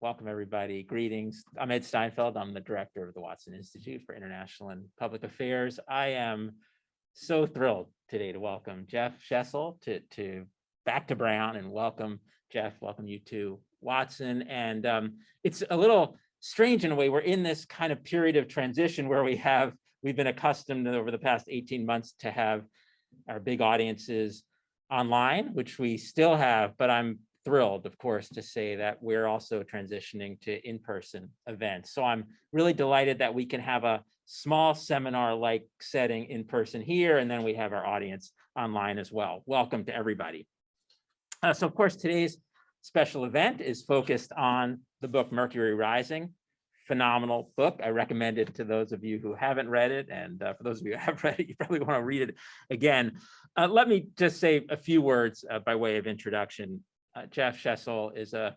Welcome, everybody. Greetings. I'm Ed Steinfeld. I'm the director of the Watson Institute for International and Public Affairs. I am so thrilled today to welcome Jeff Shesol to back to Brown, and welcome, Jeff, welcome you to Watson. And it's a little strange in a way. We're in this kind of period of transition where we've been accustomed over the past 18 months to have our big audiences online, which we still have, but I'm thrilled, of course, to say that we're also transitioning to in-person events. So I'm really delighted that we can have a small seminar-like setting in person here, and then we have our audience online as well. Welcome to everybody. So of course, today's special event is focused on the book Mercury Rising. Phenomenal book. I recommend it to those of you who haven't read it, and for those of you who have read it, you probably want to read it again. Let me just say a few words by way of introduction. Jeff Shesol is a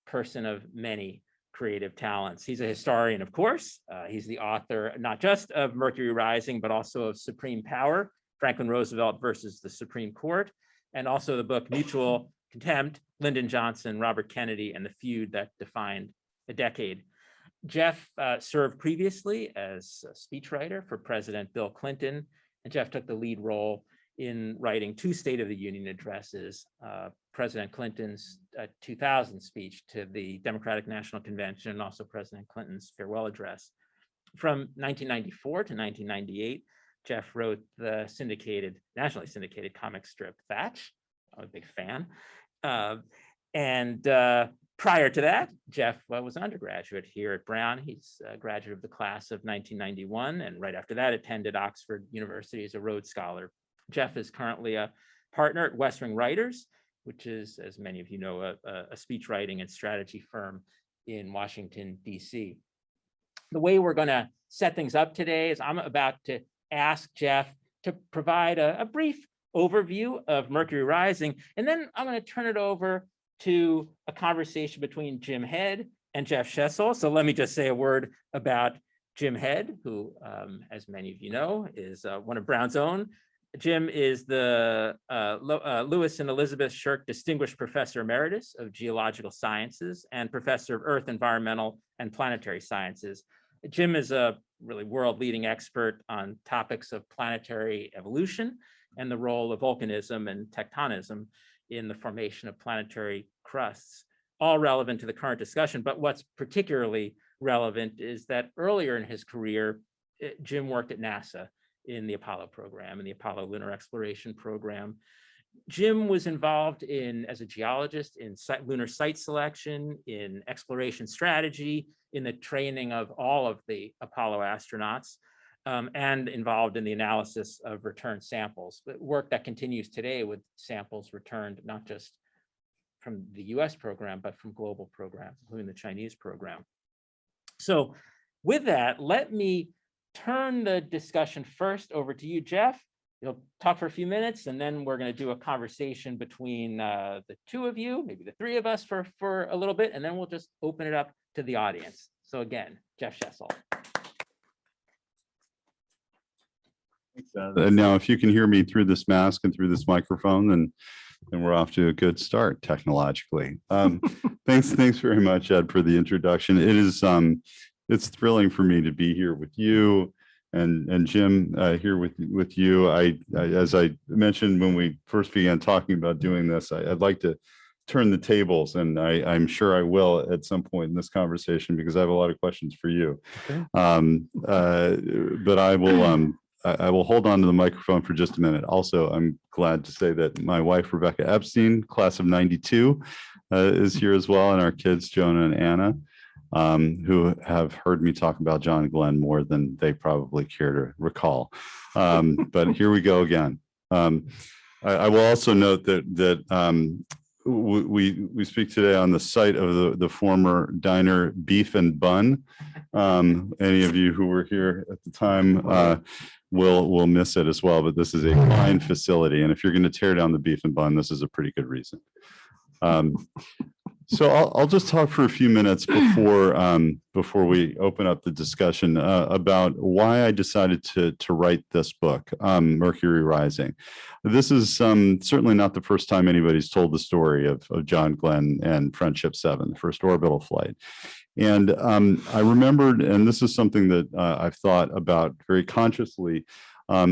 person of many creative talents. He's a historian, of course. He's the author not just of Mercury Rising, but also of Supreme Power, Franklin Roosevelt versus the Supreme Court, and also the book Mutual Contempt, Lyndon Johnson, Robert Kennedy, and the Feud That Defined a Decade. Jeff served previously as a speechwriter for President Bill Clinton, and Jeff took the lead role in writing two State of the Union addresses, President Clinton's 2000 speech to the Democratic National Convention, and also President Clinton's farewell address. From 1994 to 1998, Jeff wrote the nationally syndicated comic strip Thatch. I'm a big fan. Prior to that, Jeff was an undergraduate here at Brown. He's a graduate of the class of 1991, and right after that attended Oxford University as a Rhodes Scholar. Jeff is currently a partner at West Wing Writers, which is, as many of you know, a speech writing and strategy firm in Washington, D.C. The way we're going to set things up today is I'm about to ask Jeff to provide a brief overview of Mercury Rising, and then I'm going to turn it over to a conversation between Jim Head and Jeff Shesol. So let me just say a word about Jim Head, who, as many of you know, is one of Brown's own. Jim is the Lewis and Elizabeth Scherck Distinguished Professor Emeritus of Geological Sciences and Professor of Earth, Environmental, and Planetary Sciences. Jim is a really world-leading expert on topics of planetary evolution and the role of volcanism and tectonism in the formation of planetary crusts, all relevant to the current discussion. But what's particularly relevant is that earlier in his career, Jim worked at NASA in the Apollo program and the Apollo Lunar Exploration Program. Jim was involved as a geologist in lunar site selection, in exploration strategy, in the training of all of the Apollo astronauts, and involved in the analysis of return samples, but work that continues today with samples returned not just from the US program, but from global programs, including the Chinese program. So with that, let me turn the discussion first over to you, Jeff. You'll talk for a few minutes, and then we're going to do a conversation between the two of you, maybe the three of us for a little bit, and then we'll just open it up to the audience. So again, Jeff Shesol. And now, if you can hear me through this mask and through this microphone, then we're off to a good start technologically. Thanks very much, Ed, for the introduction. It's thrilling for me to be here with you and Jim here with you. As I mentioned when we first began talking about doing this, I'd like to turn the tables, and I'm sure I will at some point in this conversation because I have a lot of questions for you. Okay. But I will hold on to the microphone for just a minute. Also, I'm glad to say that my wife, Rebecca Epstein, class of 92, is here as well, and our kids, Jonah and Anna, who have heard me talk about John and Glenn more than they probably care to recall. But here we go again. I will also note that we speak today on the site of the former diner Beef and Bun. Any of you who were here at the time will miss it as well, but this is a fine facility, and if you're going to tear down the Beef and Bun, this is a pretty good reason. So I'll just talk for a few minutes before we open up the discussion about why I decided to write this book, Mercury Rising. This is certainly not the first time anybody's told the story of John Glenn and Friendship 7, the first orbital flight. And I remembered, and this is something that I've thought about very consciously.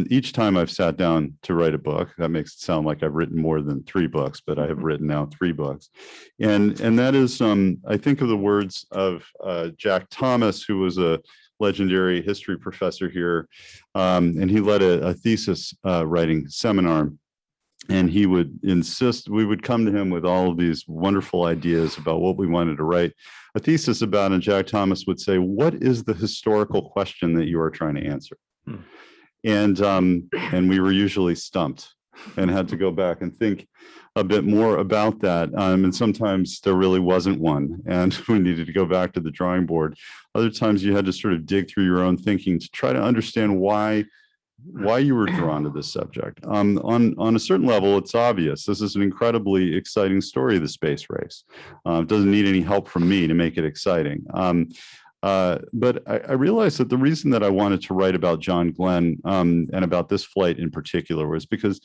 Each time I've sat down to write a book, that makes it sound like I've written more than 3 books, but I have written now 3 books. And that is, I think of the words of Jack Thomas, who was a legendary history professor here. And he led a thesis writing seminar. And he would insist, we would come to him with all of these wonderful ideas about what we wanted to write a thesis about. And Jack Thomas would say, what is the historical question that you are trying to answer? And we were usually stumped and had to go back and think a bit more about that. And sometimes there really wasn't one, and we needed to go back to the drawing board. Other times you had to sort of dig through your own thinking to try to understand why you were drawn to this subject. On a certain level, it's obvious. This is an incredibly exciting story of the space race. It doesn't need any help from me to make it exciting. But I realized that the reason that I wanted to write about John Glenn and about this flight in particular was because,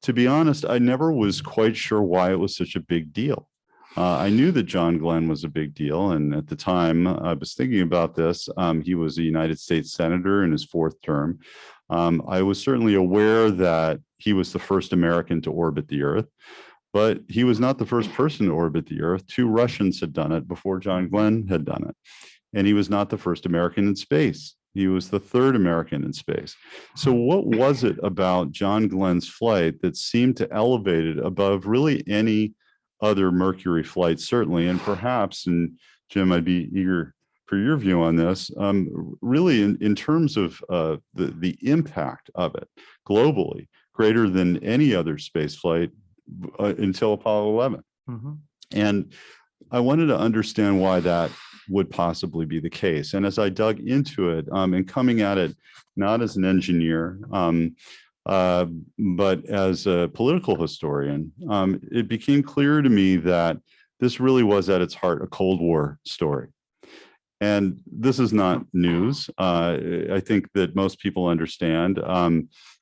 to be honest, I never was quite sure why it was such a big deal. I knew that John Glenn was a big deal. And at the time I was thinking about this, he was a United States Senator in his 4th term. I was certainly aware that he was the first American to orbit the Earth, but he was not the first person to orbit the Earth. 2 Russians had done it before John Glenn had done it. And he was not the first American in space. He was the 3rd American in space. So what was it about John Glenn's flight that seemed to elevate it above really any other Mercury flight, certainly, and perhaps, and Jim, I'd be eager for your view on this, really in terms of the impact of it globally, greater than any other space flight until Apollo 11. Mm-hmm. And I wanted to understand why that would possibly be the case. And as I dug into it, and coming at it not as an engineer, but as a political historian, it became clear to me that this really was at its heart a Cold War story. And this is not news. I think that most people understand.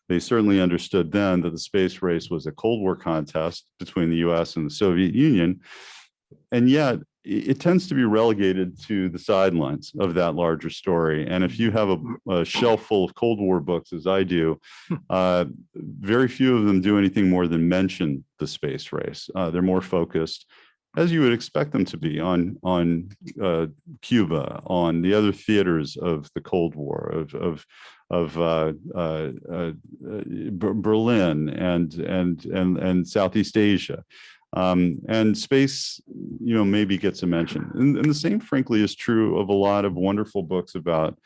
They certainly understood then that the space race was a Cold War contest between the US and the Soviet Union. And yet it tends to be relegated to the sidelines of that larger story. And if you have a shelf full of Cold War books, as I do, very few of them do anything more than mention the space race. They're more focused, as you would expect them to be, on Cuba, on the other theaters of the Cold War, of Berlin and Southeast Asia. And space, maybe gets a mention. And the same, frankly, is true of a lot of wonderful books about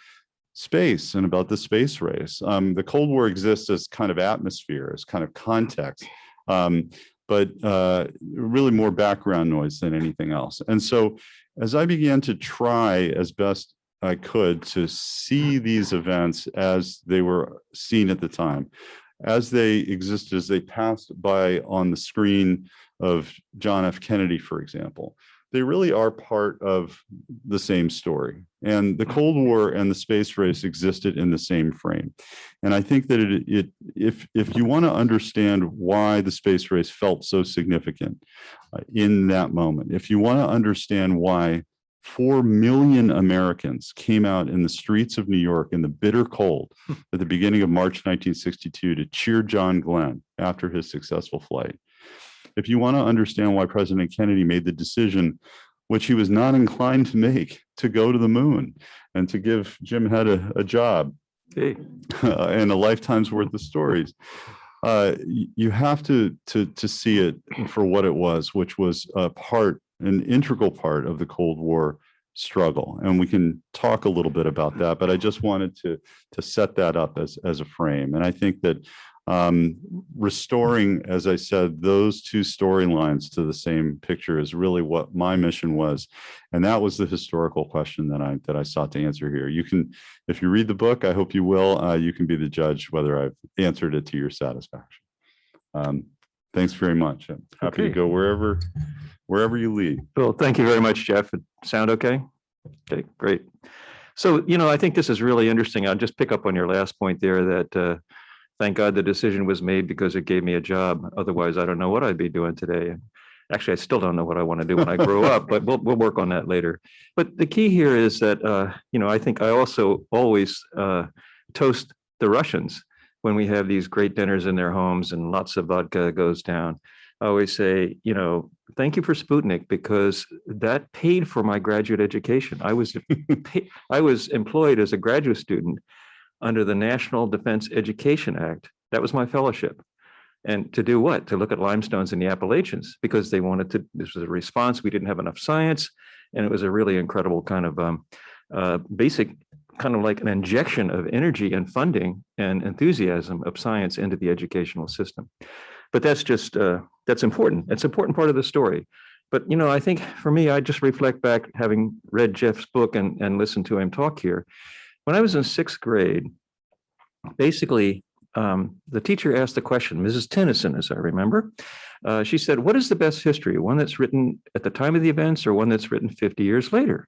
space and about the space race. The Cold War exists as kind of atmosphere, as kind of context, but really more background noise than anything else. And so as I began to try as best I could to see these events as they were seen at the time, as they existed, as they passed by on the screen of John F. Kennedy, for example, they really are part of the same story. And the Cold War and the space race existed in the same frame. And I think that if you want to understand why the space race felt so significant in that moment, if you want to understand why 4 million Americans came out in the streets of New York in the bitter cold at the beginning of March 1962 to cheer John Glenn after his successful flight. If you want to understand why President Kennedy made the decision, which he was not inclined to make, to go to the moon and to give Jim Head a job and a lifetime's worth of stories, you have to see it for what it was, which was an integral part of the Cold War struggle. And we can talk a little bit about that, but I just wanted to set that up as a frame. And I think that restoring, as I said, those 2 storylines to the same picture is really what my mission was. And that was the historical question that I sought to answer here. You can, if you read the book, I hope you will, you can be the judge whether I've answered it to your satisfaction. Thanks very much. I'm happy to go wherever wherever you lead. Well, thank you very much, Jeff. Sound okay? Okay, great. So, I think this is really interesting. I'll just pick up on your last point there that thank God the decision was made because it gave me a job. Otherwise, I don't know what I'd be doing today. Actually, I still don't know what I want to do when I grow up, but we'll work on that later. But the key here is that, I think I also always toast the Russians when we have these great dinners in their homes and lots of vodka goes down. I always say, thank you for Sputnik because that paid for my graduate education. I was employed as a graduate student under the National Defense Education Act. That was my fellowship. And to do what? To look at limestones in the Appalachians because they wanted to, this was a response. We didn't have enough science. And it was a really incredible kind of basic, kind of like an injection of energy and funding and enthusiasm of science into the educational system. But that's just, that's important. It's an important part of the story. But, I think for me, I just reflect back having read Jeff's book and listened to him talk here. When I was in sixth grade, basically, the teacher asked the question, Mrs. Tennyson, as I remember, she said, what is the best history? One that's written at the time of the events or one that's written 50 years later?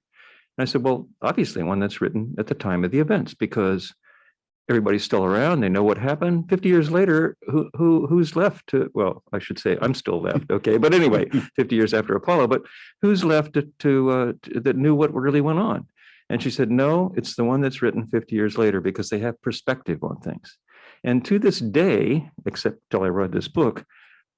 And I said, well, obviously one that's written at the time of the events because everybody's still around. They know what happened. 50 years later, who's left to, well, I should say I'm still left. Okay. But anyway, 50 years after Apollo, but who's left that knew what really went on? And she said, no, it's the one that's written 50 years later because they have perspective on things. And to this day, except till I read this book,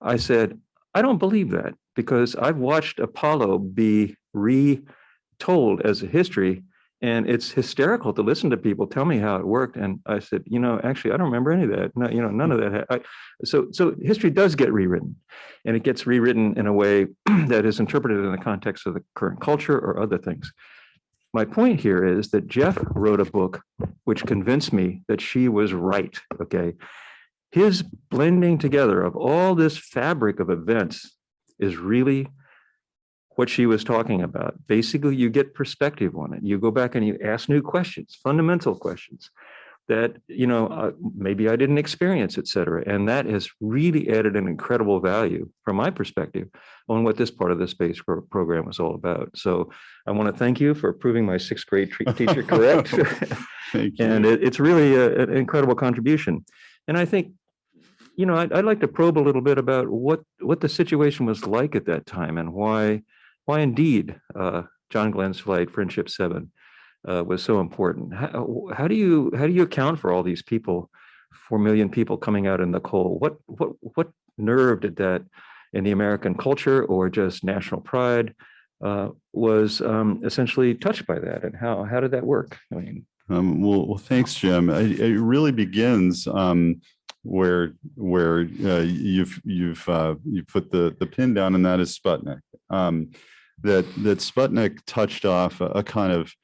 I said, I don't believe that because I've watched Apollo be retold as a history, and it's hysterical to listen to people tell me how it worked. And I said, actually, I don't remember any of that. No, none of that. So history does get rewritten, and it gets rewritten in a way that is interpreted in the context of the current culture or other things. My point here is that Jeff wrote a book which convinced me that she was right, okay? His blending together of all this fabric of events is really what she was talking about. Basically, you get perspective on it. You go back and you ask new questions, fundamental questions that, maybe I didn't experience, et cetera. And that has really added an incredible value from my perspective on what this part of the space program was all about. So I want to thank you for proving my sixth grade teacher correct. Thank you. And it's really an incredible contribution. And I think, I'd like to probe a little bit about what the situation was like at that time and why indeed John Glenn's flight, Friendship 7, was so important. How do you account for all these people, 4 million people coming out in the cold? What nerve did that in the American culture or just national pride was essentially touched by that? And how did that work? I mean, well, thanks, Jim. It really begins where you've put the pin down, and that is Sputnik. That Sputnik touched off a kind of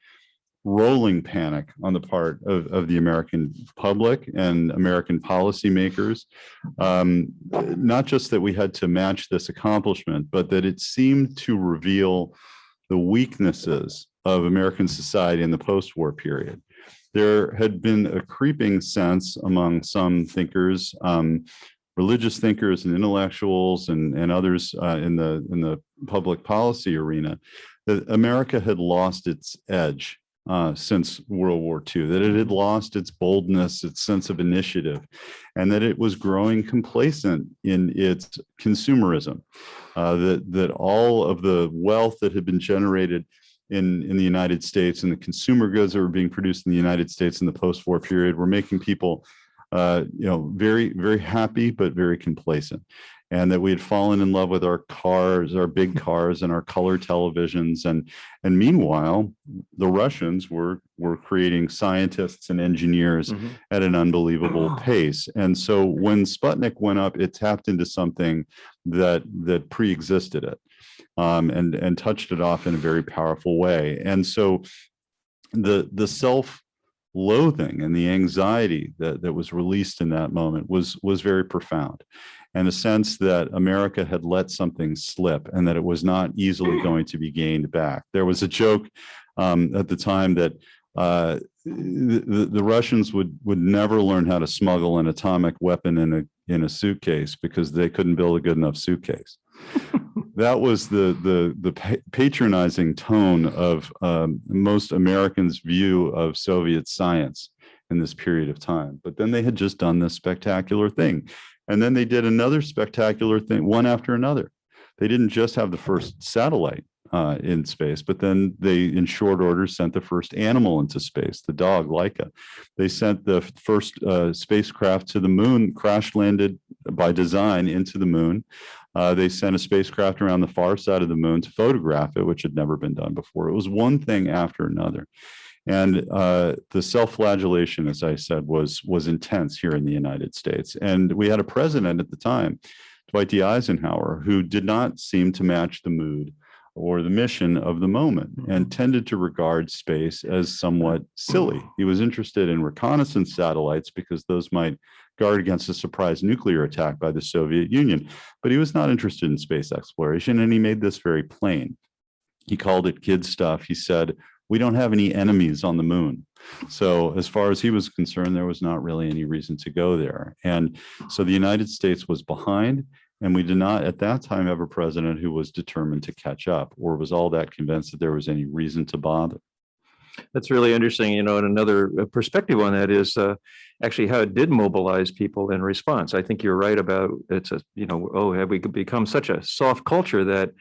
rolling panic on the part of the American public and American policymakers. Not just that we had to match this accomplishment, but that it seemed to reveal the weaknesses of American society in the post-war period. There had been a creeping sense among some thinkers, religious thinkers and intellectuals and others in the public policy arena, that America had lost its edge since World War II, that it had lost its boldness, its sense of initiative, and that it was growing complacent in its consumerism, that all of the wealth that had been generated in the United States and the consumer goods that were being produced in the United States in the post-war period were making people very, very happy, but very complacent. And that we had fallen in love with our cars, our big cars and our color televisions. And meanwhile, the Russians were creating scientists and engineers at an unbelievable pace. And so when Sputnik went up, it tapped into something that pre-existed it and touched it off in a very powerful way. And so the self-loathing and the anxiety that was released in that moment was very profound. And a sense that America had let something slip and that it was not easily going to be gained back. There was a joke at the time that the Russians would never learn how to smuggle an atomic weapon in a suitcase because they couldn't build a good enough suitcase. That was the patronizing tone of most Americans' view of Soviet science in this period of time. But then they had just done this spectacular thing. And then they did another spectacular thing, one after another. They didn't just have the first satellite in space, but then they, in short order, sent the first animal into space, the dog, Laika. They sent the first spacecraft to the moon, crash landed by design into the moon. They sent a spacecraft around the far side of the moon to photograph it, which had never been done before. It was one thing after another. And the self-flagellation, as I said, was intense here in the United States. And we had a president at the time, Dwight D. Eisenhower, who did not seem to match the mood or the mission of the moment and tended to regard space as somewhat silly. He was interested in reconnaissance satellites because those might guard against a surprise nuclear attack by the Soviet Union, but he was not interested in space exploration, and he made this very plain. He called it kid stuff. He said, we don't have any enemies on the moon. So as far as he was concerned, there was not really any reason to go there. And so the United States was behind, and we did not at that time have a president who was determined to catch up or was all that convinced that there was any reason to bother. That's really interesting, you know, and another perspective on that is actually how it did mobilize people in response. I think you're right about it's a, you know, oh, have we become such a soft culture that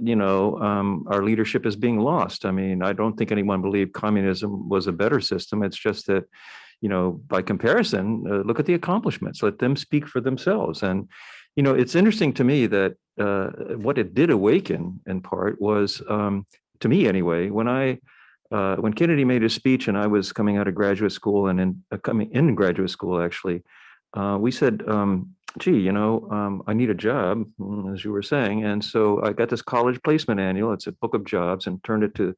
you know, our leadership is being lost. I mean, I don't think anyone believed communism was a better system. It's just that, you know, by comparison, look at the accomplishments, let them speak for themselves. And, you know, it's interesting to me that what it did awaken in part was, to me anyway, when Kennedy made his speech and I was coming out of graduate school and coming in graduate school, actually, we said, gee, you know, I need a job, as you were saying. And so I got this college placement annual. It's a book of jobs, and turned it to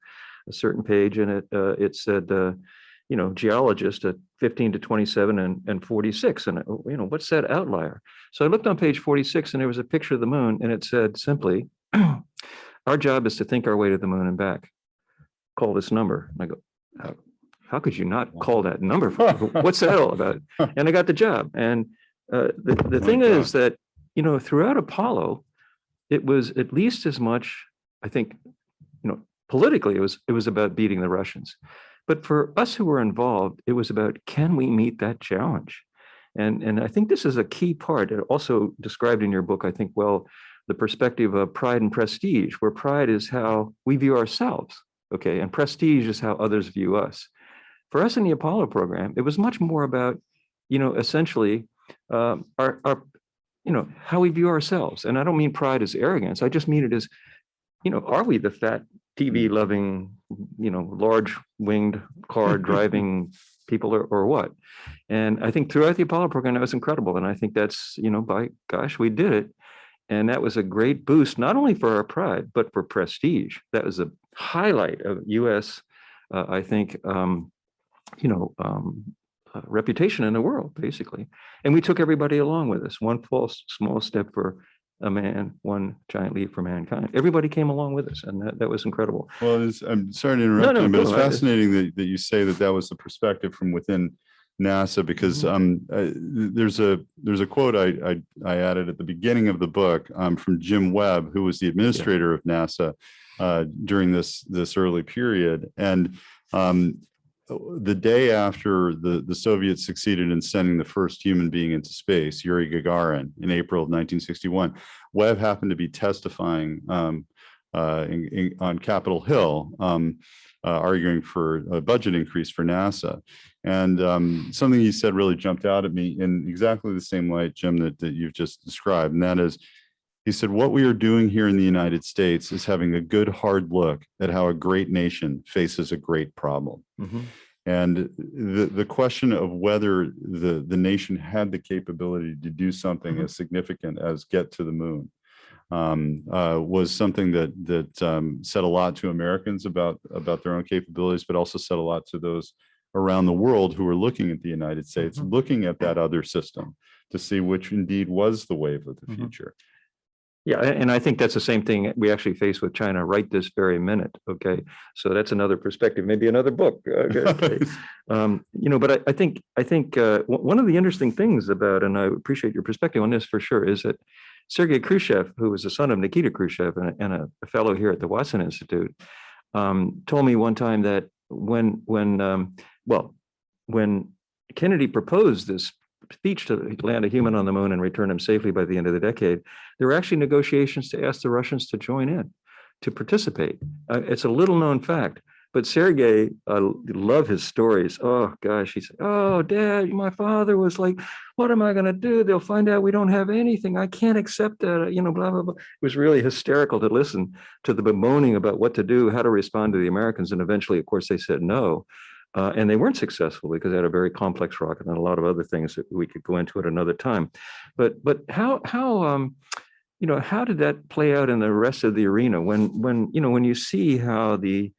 a certain page. And it said, you know, geologist at 15 to 27 and 46. And, you know, what's that outlier? So I looked on page 46 and there was a picture of the moon, and it said simply, our job is to think our way to the moon and back. Call this number. And I go, how could you not call that number? What's that all about? And I got the job. And the thing is that, you know, throughout Apollo, it was at least as much, I think, you know, politically, it was about beating the Russians. But for us who were involved, it was about, can we meet that challenge? And I think this is a key part. It also described in your book, I think, well, the perspective of pride and prestige, where pride is how we view ourselves, okay, and prestige is how others view us. For us in the Apollo program, it was much more about, you know, essentially our you know, how we view ourselves. And I don't mean pride as arrogance. I just mean it as, you know, are we the fat TV loving, you know, large winged car driving people or what? And I think throughout the Apollo program, that was incredible. And I think that's, you know, by gosh, we did it. And that was a great boost, not only for our pride, but for prestige. That was a highlight of US, I think, you know, reputation in the world, basically. And we took everybody along with us. One small step for a man, one giant leap for mankind. Everybody came along with us, and that was incredible. Well, I'm sorry to interrupt you, but it's fascinating that you say that was the perspective from within NASA, because there's a quote I added at the beginning of the book from Jim Webb, who was the administrator of NASA during this early period. And the day after the Soviets succeeded in sending the first human being into space, Yuri Gagarin, in April of 1961, Webb happened to be testifying on Capitol Hill, arguing for a budget increase for NASA. And something he said really jumped out at me in exactly the same light, Jim, that you've just described. And that is, he said, what we are doing here in the United States is having a good hard look at how a great nation faces a great problem. Mm-hmm. And the question of whether the nation had the capability to do something as significant as get to the moon was something that said a lot to Americans about their own capabilities, but also said a lot to those around the world who were looking at the United States, looking at that other system to see which indeed was the wave of the future. Yeah, and I think that's the same thing we actually face with China right this very minute. Okay, so that's another perspective, maybe another book. Okay. You know, but I think one of the interesting things about, and I appreciate your perspective on this for sure, is that Sergei Khrushchev, who was the son of Nikita Khrushchev and a fellow here at the Watson Institute, told me one time that when Kennedy proposed this speech to land a human on the moon and return him safely by the end of the decade, there were actually negotiations to ask the Russians to join in, to participate. It's a little known fact, but Sergei, I love his stories. Oh gosh, he said, "Oh, Dad, my father was like, what am I going to do? They'll find out we don't have anything. I can't accept that, blah, blah, blah." It was really hysterical to listen to the bemoaning about what to do, how to respond to the Americans. And eventually, of course, they said no. And they weren't successful because they had a very complex rocket and a lot of other things that we could go into at another time. But how did that play out in the rest of the arena when you see how the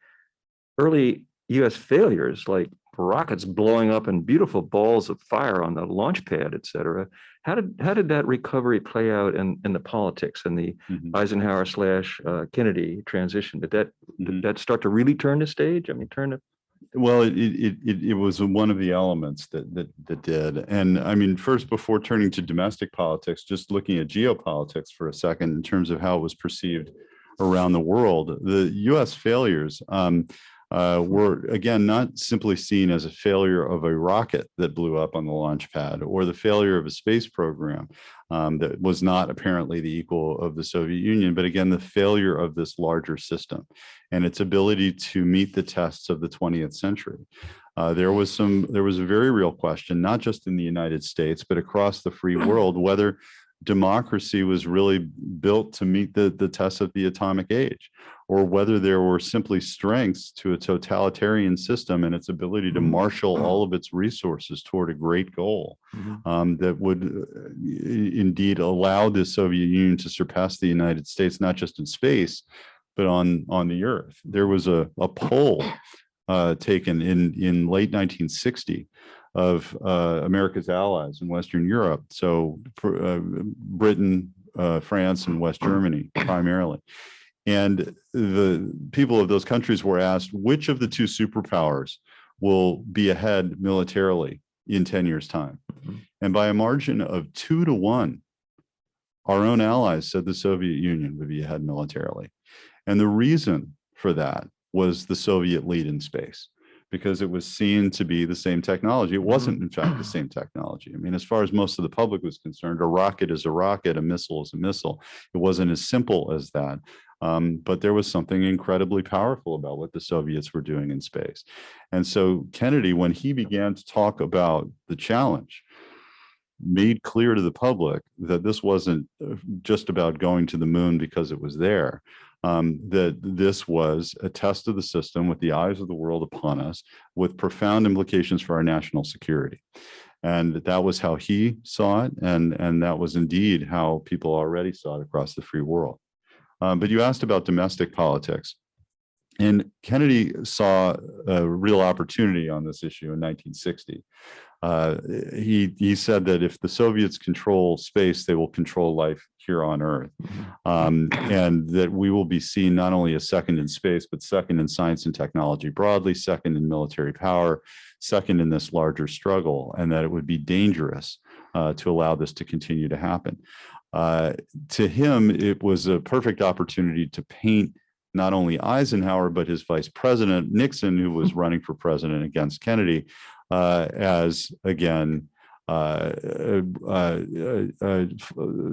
early U.S. failures, like rockets blowing up and beautiful balls of fire on the launch pad, et cetera, how did that recovery play out in the politics and the Eisenhower / Kennedy transition? Did that start to really turn the stage? I mean, Well, it was one of the elements that did. And I mean, first, before turning to domestic politics, just looking at geopolitics for a second in terms of how it was perceived around the world, the U.S. failures were, again, not simply seen as a failure of a rocket that blew up on the launch pad or the failure of a space program that was not apparently the equal of the Soviet Union, but again, the failure of this larger system and its ability to meet the tests of the 20th century. There was a very real question, not just in the United States, but across the free world, whether democracy was really built to meet the tests of the atomic age, or whether there were simply strengths to a totalitarian system and its ability to marshal all of its resources toward a great goal that would indeed allow the Soviet Union to surpass the United States, not just in space, but on the Earth. There was a poll taken in late 1960 of America's allies in Western Europe. So Britain, France, and West Germany primarily. And the people of those countries were asked, which of the two superpowers will be ahead militarily in 10 years' time? And by a margin of 2-1, our own allies said the Soviet Union would be ahead militarily. And the reason for that was the Soviet lead in space, because it was seen to be the same technology. It wasn't, in fact, the same technology. I mean, as far as most of the public was concerned, a rocket is a rocket, a missile is a missile. It wasn't as simple as that. But there was something incredibly powerful about what the Soviets were doing in space. And so Kennedy, when he began to talk about the challenge, made clear to the public that this wasn't just about going to the moon because it was there. That this was a test of the system with the eyes of the world upon us, with profound implications for our national security. And that was how he saw it. And that was indeed how people already saw it across the free world. But you asked about domestic politics. And Kennedy saw a real opportunity on this issue in 1960. He said that if the Soviets control space, they will control life here on Earth, and that we will be seen not only as second in space, but second in science and technology broadly, second in military power, second in this larger struggle, and that it would be dangerous to allow this to continue to happen. To him, it was a perfect opportunity to paint not only Eisenhower, but his vice president, Nixon, who was running for president against Kennedy, as, again,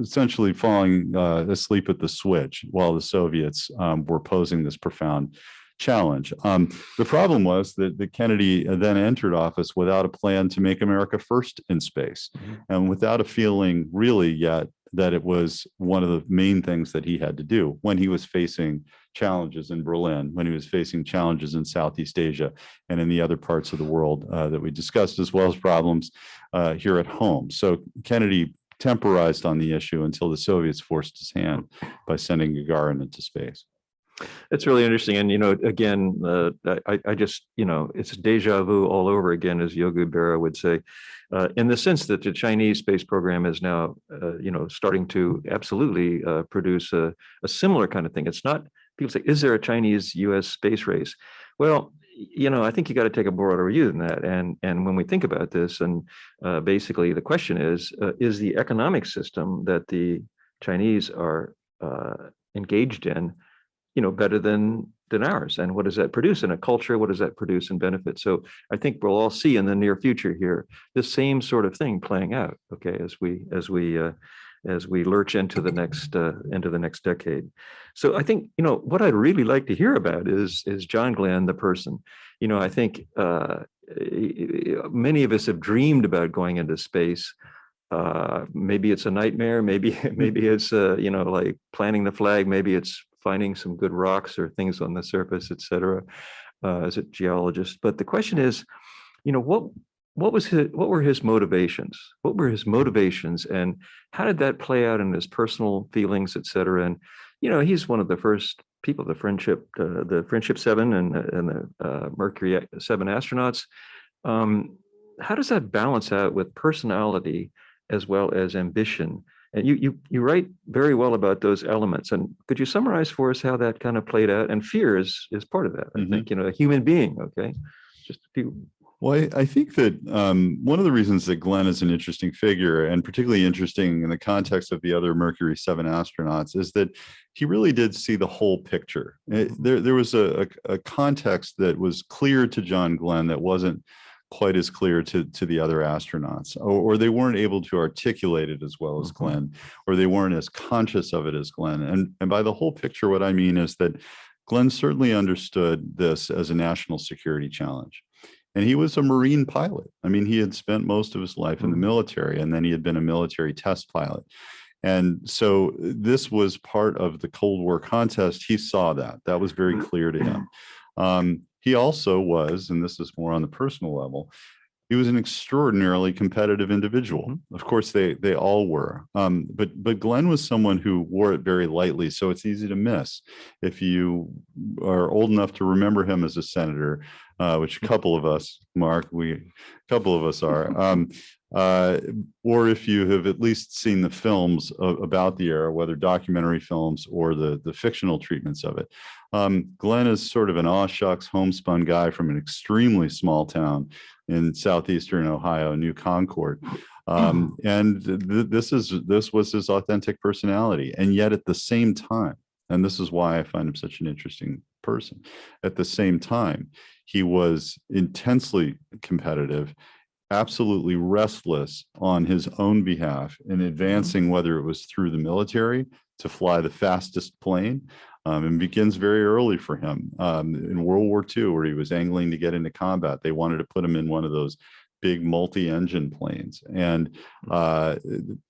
essentially falling asleep at the switch while the Soviets were posing this profound challenge. The problem was that Kennedy then entered office without a plan to make America first in space, and without a feeling really yet that it was one of the main things that he had to do when he was facing challenges in Berlin, when he was facing challenges in Southeast Asia and in the other parts of the world that we discussed, as well as problems here at home. So Kennedy temporized on the issue until the Soviets forced his hand by sending Gagarin into space. It's really interesting. And, again, I just, it's deja vu all over again, as Yogi Berra would say, in the sense that the Chinese space program is now, starting to absolutely produce a similar kind of thing. It's not, people say, is there a Chinese-US space race? Well, I think you got to take a broader view than that. And when we think about this, and basically the question is the economic system that the Chinese are engaged in, better than ours. And what does that produce in a culture? What does that produce in benefit? So I think we'll all see in the near future here the same sort of thing playing out. Okay, as we lurch into the next decade. So I think what I'd really like to hear about is John Glenn, the person. I think many of us have dreamed about going into space. Maybe it's a nightmare. Maybe it's like planting the flag. Maybe it's finding some good rocks or things on the surface, et cetera, as a geologist. But the question is, what were his motivations? What were his motivations, and how did that play out in his personal feelings, et cetera? And he's one of the first people, the Friendship 7 and the Mercury 7 astronauts. How does that balance out with personality as well as ambition? And you write very well about those elements. And could you summarize for us how that kind of played out? And fear is part of that, I think, a human being, okay? Just a few. Well, I think that one of the reasons that Glenn is an interesting figure, and particularly interesting in the context of the other Mercury 7 astronauts, is that he really did see the whole picture. There was a context that was clear to John Glenn that wasn't quite as clear to the other astronauts, or they weren't able to articulate it as well as Glenn, or they weren't as conscious of it as Glenn. And by the whole picture, what I mean is that Glenn certainly understood this as a national security challenge. And he was a Marine pilot. I mean, he had spent most of his life in the military, and then he had been a military test pilot. And so this was part of the Cold War contest. He saw that. That was very clear to him. He also was, and this is more on the personal level, he was an extraordinarily competitive individual. Of course, they all were. But Glenn was someone who wore it very lightly, so it's easy to miss. If you are old enough to remember him as a senator, which a couple of us, Mark, a couple of us are, or if you have at least seen the films about the era, whether documentary films or the fictional treatments of it. Glenn is sort of an aw shucks homespun guy from an extremely small town in southeastern Ohio, New Concord. And this was his authentic personality. And yet at the same time, and this is why I find him such an interesting person, at the same time, he was intensely competitive, absolutely restless on his own behalf in advancing, whether it was through the military to fly the fastest plane. And begins very early for him in World War II, where he was angling to get into combat. They wanted to put him in one of those big multi-engine planes and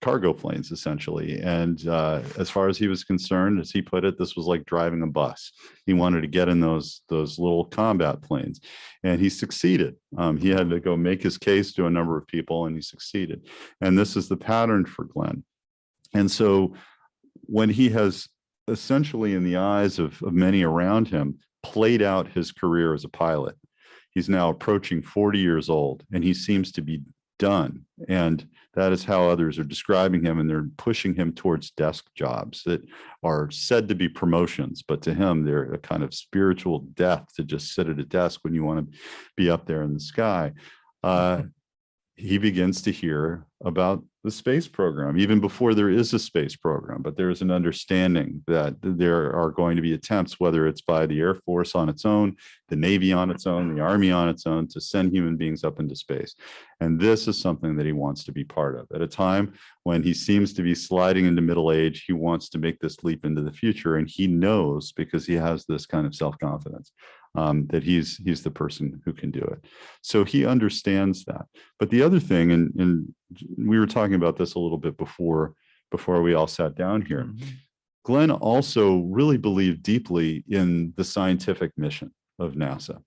cargo planes, essentially. And as far as he was concerned, as he put it, this was like driving a bus. He wanted to get in those little combat planes, and he succeeded. He had to go make his case to a number of people, and he succeeded. And this is the pattern for Glenn. And so when he has essentially, in the eyes of many around him, played out his career as a pilot, he's now approaching 40 years old, and he seems to be done. And that is how others are describing him, and they're pushing him towards desk jobs that are said to be promotions, but to him, they're a kind of spiritual death to just sit at a desk when you want to be up there in the sky. He begins to hear about the space program, even before there is a space program. But there's an understanding that there are going to be attempts, whether it's by the Air Force on its own, the Navy on its own, the Army on its own, to send human beings up into space. And this is something that he wants to be part of. At a time when he seems to be sliding into middle age, he wants to make this leap into the future. And he knows, because he has this kind of self-confidence, that he's the person who can do it. So he understands that. But the other thing, and we were talking about this a little bit before we all sat down here, Glenn also really believed deeply in the scientific mission of NASA.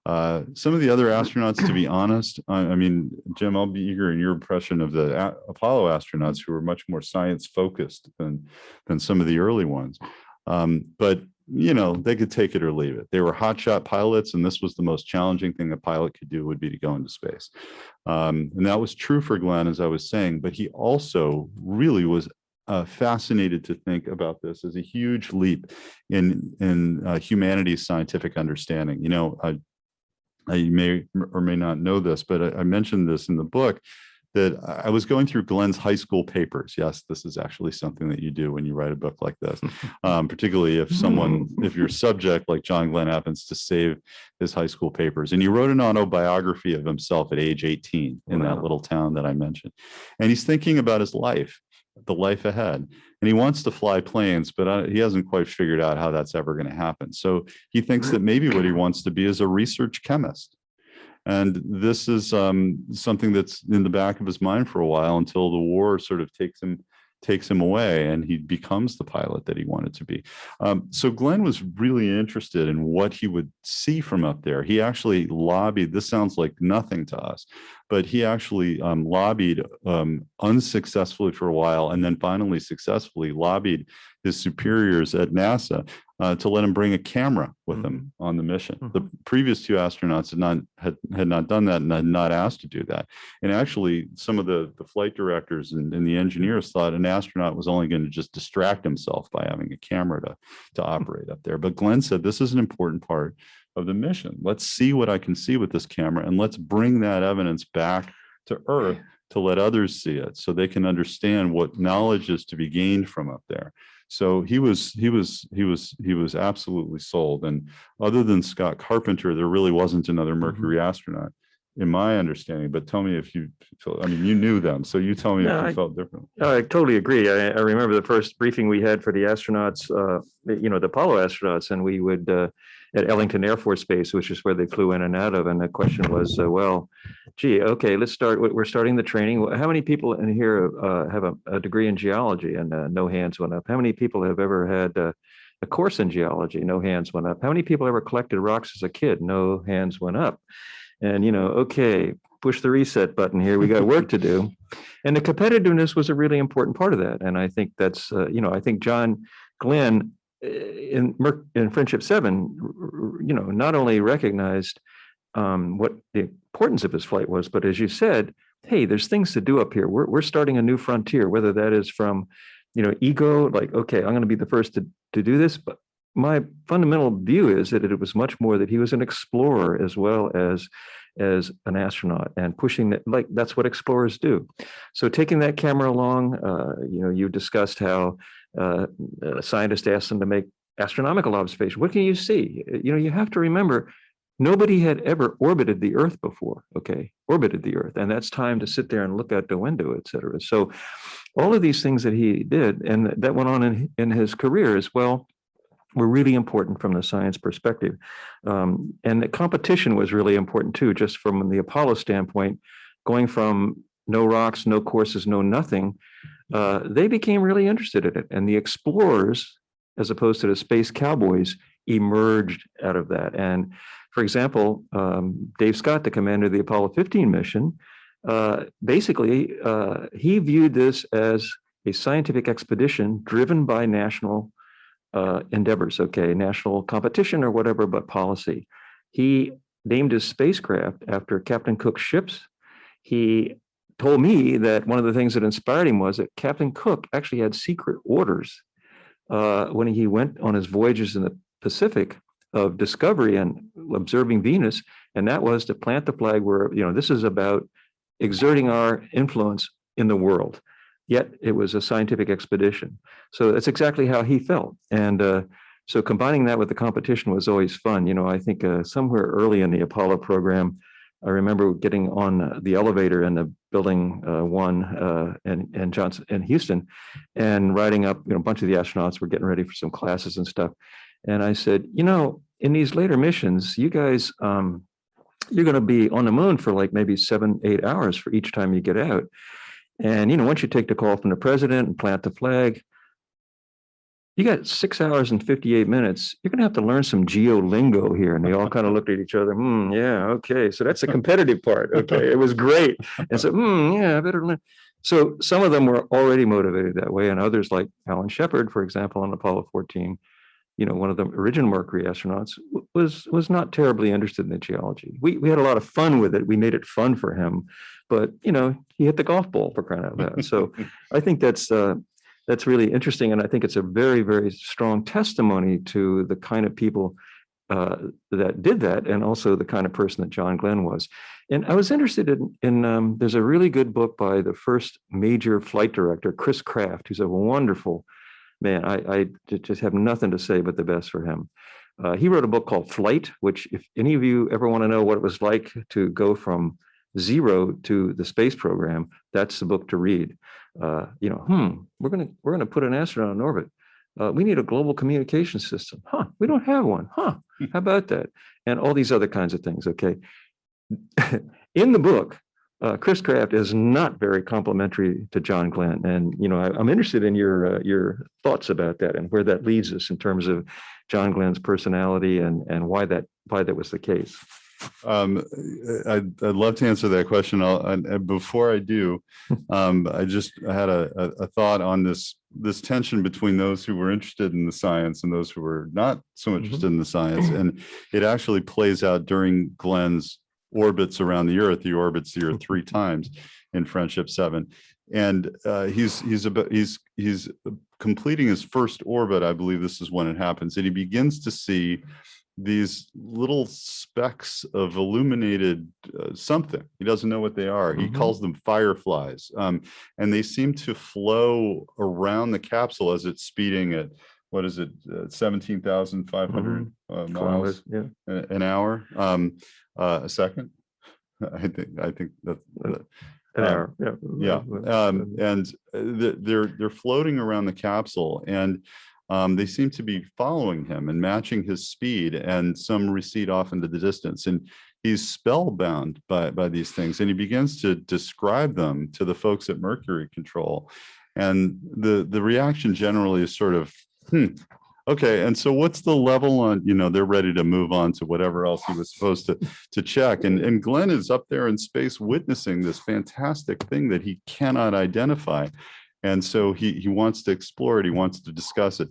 Some of the other astronauts, to be honest, I mean, Jim, I'll be eager in your impression of the Apollo astronauts, who were much more science focused than some of the early ones. But they could take it or leave it. They were hotshot pilots, and this was the most challenging thing a pilot could do, would be to go into space. And that was true for Glenn, as I was saying, but he also really was fascinated to think about this as a huge leap in humanity's scientific understanding. I may or may not know this, but I mentioned this in the book, that I was going through Glenn's high school papers. Yes, this is actually something that you do when you write a book like this, particularly if your subject like John Glenn happens to save his high school papers. And he wrote an autobiography of himself at age 18 in that little town that I mentioned. And he's thinking about his life, the life ahead. And he wants to fly planes, but he hasn't quite figured out how that's ever going to happen. So he thinks that maybe what he wants to be is a research chemist. And this is something that's in the back of his mind for a while until the war sort of takes him away and he becomes the pilot that he wanted to be. So Glenn was really interested in what he would see from up there. He actually lobbied, this sounds like nothing to us, but he actually lobbied unsuccessfully for a while and then finally successfully lobbied his superiors at NASA to let him bring a camera with him on the mission. The previous two astronauts had not done that and had not asked to do that. And actually, some of the flight directors and the engineers thought an astronaut was only going to just distract himself by having a camera to operate up there. But Glenn said, this is an important part of the mission. Let's see what I can see with this camera, and let's bring that evidence back to Earth to let others see it so they can understand what knowledge is to be gained from up there. So he was absolutely sold. And other than Scott Carpenter, there really wasn't another Mercury astronaut, in my understanding. But tell me if you feel, I mean, you knew them, so you tell me if you felt different. I totally agree. I remember the first briefing we had for the astronauts, the Apollo astronauts, and we would at Ellington Air Force Base, which is where they flew in and out of. And the question was, well, gee, okay, let's start. We're starting the training. How many people in here have a degree in geology? And no hands went up. How many people have ever had a course in geology? No hands went up. How many people ever collected rocks as a kid? No hands went up. And, okay, push the reset button here. We got work to do. And the competitiveness was a really important part of that. And I think that's, I think John Glenn in Friendship 7, not only recognized what the importance of his flight was, but as you said, hey, there's things to do up here. We're starting a new frontier, whether that is from, ego, like, okay, I'm going to be the first to do this. But my fundamental view is that it was much more that he was an explorer as well as an astronaut, and pushing that, like, that's what explorers do. So taking that camera along, you discussed how a scientist asked them to make astronomical observation. What can you see? You have to remember, nobody had ever orbited the Earth before, orbited the Earth. And that's time to sit there and look out the window, et cetera. So all of these things that he did, and that went on in his career as well, were really important from the science perspective. And the competition was really important too, just from the Apollo standpoint, going from no rocks, no courses, no nothing. They became really interested in it. And the explorers, as opposed to the space cowboys, emerged out of that. And for example, Dave Scott, the commander of the Apollo 15 mission, basically, he viewed this as a scientific expedition driven by national endeavors, national competition or whatever, but policy. He named his spacecraft after Captain Cook's ships. He told me that one of the things that inspired him was that Captain Cook actually had secret orders when he went on his voyages in the Pacific of discovery and observing Venus, and that was to plant the flag where, this is about exerting our influence in the world. Yet it was a scientific expedition. So that's exactly how he felt. And so combining that with the competition was always fun. I think somewhere early in the Apollo program, I remember getting on the elevator in the building 1 in Johnson in Houston, and riding up. A bunch of the astronauts were getting ready for some classes and stuff. And I said, in these later missions, you guys, you're going to be on the moon for like maybe 7-8 hours for each time you get out. And, once you take the call from the president and plant the flag, you got 6 hours and 58 minutes. You're going to have to learn some geolingo here. And they all kind of looked at each other. Yeah, okay. So that's the competitive part. Okay. It was great. And so, yeah, I better learn. So some of them were already motivated that way. And others, like Alan Shepard, for example, on Apollo 14, one of the original Mercury astronauts, was not terribly interested in the geology. We had a lot of fun with it. We made it fun for him, but he hit the golf ball, for crying out loud. So I think that's really interesting, and I think it's a very, very strong testimony to the kind of people that did that, and also the kind of person that John Glenn was. And I was interested in there's a really good book by the first major flight director, Chris Kraft, who's a wonderful man. I just have nothing to say but the best for him. He wrote a book called Flight, which if any of you ever want to know what it was like to go from zero to the space program, that's the book to read. We're gonna put an astronaut in orbit. We need a global communication system. We don't have one. How about that? And all these other kinds of things. Okay. In the book, Chris Kraft is not very complimentary to John Glenn. And, I'm interested in your thoughts about that and where that leads us in terms of John Glenn's personality and why that was the case. I'd love to answer that question. And before I do, I had a thought on this tension between those who were interested in the science and those who were not so interested in the science. And it actually plays out during Glenn's orbits around the Earth. He orbits the Earth 3 times in Friendship 7. And he's completing his first orbit. I believe this is when it happens. And he begins to see these little specks of illuminated something. He doesn't know what they are. He calls them fireflies. And they seem to flow around the capsule as it's speeding at, 17,500 miles an hour, a second. I think that's an hour. And they're floating around the capsule, and they seem to be following him and matching his speed, and some recede off into the distance. And he's spellbound by these things, and he begins to describe them to the folks at Mercury Control. And the reaction generally is sort of, okay. And so what's the level on, they're ready to move on to whatever else he was supposed to check. And Glenn is up there in space witnessing this fantastic thing that he cannot identify. And so he wants to explore it. He wants to discuss it.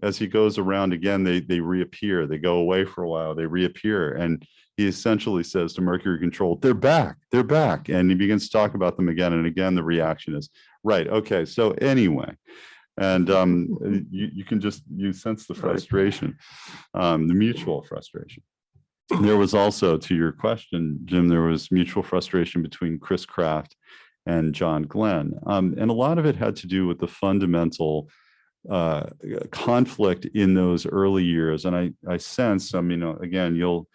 As he goes around again, they reappear. They go away for a while. They reappear. And he essentially says to Mercury Control, they're back. They're back. And he begins to talk about them again. And again, the reaction is, right. Okay. So anyway, and you can sense the frustration, the mutual frustration. There was also, to your question, Jim, there was mutual frustration between Chris Kraft and John Glenn. And a lot of it had to do with the fundamental conflict in those early years. And I sense, again, you'll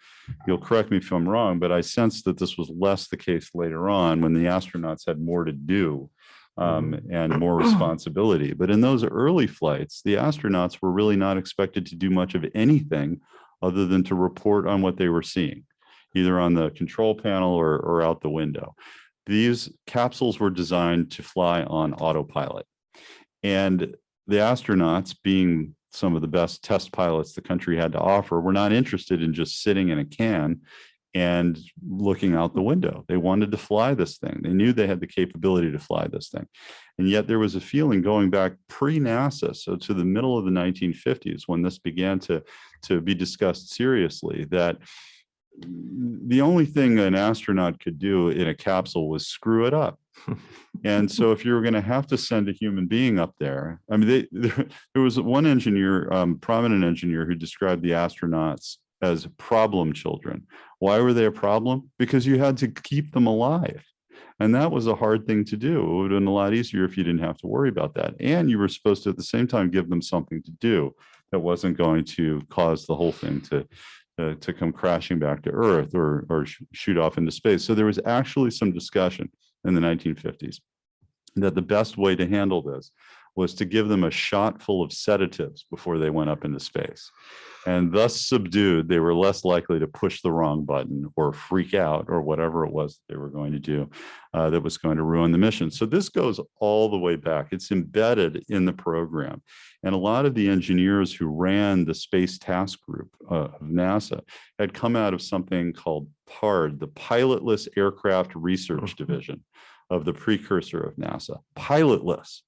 correct me if I'm wrong, but I sense that this was less the case later on when the astronauts had more to do and more responsibility. But in those early flights, the astronauts were really not expected to do much of anything other than to report on what they were seeing, either on the control panel or out the window. These capsules were designed to fly on autopilot. And the astronauts, being some of the best test pilots the country had to offer, were not interested in just sitting in a can and looking out the window. They wanted to fly this thing. They knew they had the capability to fly this thing. And yet there was a feeling going back pre-NASA, so to the middle of the 1950s, when this began to be discussed seriously, that the only thing an astronaut could do in a capsule was screw it up. And so if you were going to have to send a human being up there, there was one engineer, prominent engineer, who described the astronauts as problem children. Why were they a problem? Because you had to keep them alive. And that was a hard thing to do. It would have been a lot easier if you didn't have to worry about that. And you were supposed to, at the same time, give them something to do that wasn't going to cause the whole thing to come crashing back to Earth or shoot off into space. So there was actually some discussion in the 1950s that the best way to handle this was to give them a shot full of sedatives before they went up into space. And thus subdued, they were less likely to push the wrong button or freak out or whatever it was they were going to do that was going to ruin the mission. So this goes all the way back. It's embedded in the program. And a lot of the engineers who ran the Space Task Group of NASA had come out of something called PARD, the Pilotless Aircraft Research Division of the precursor of NASA, pilotless.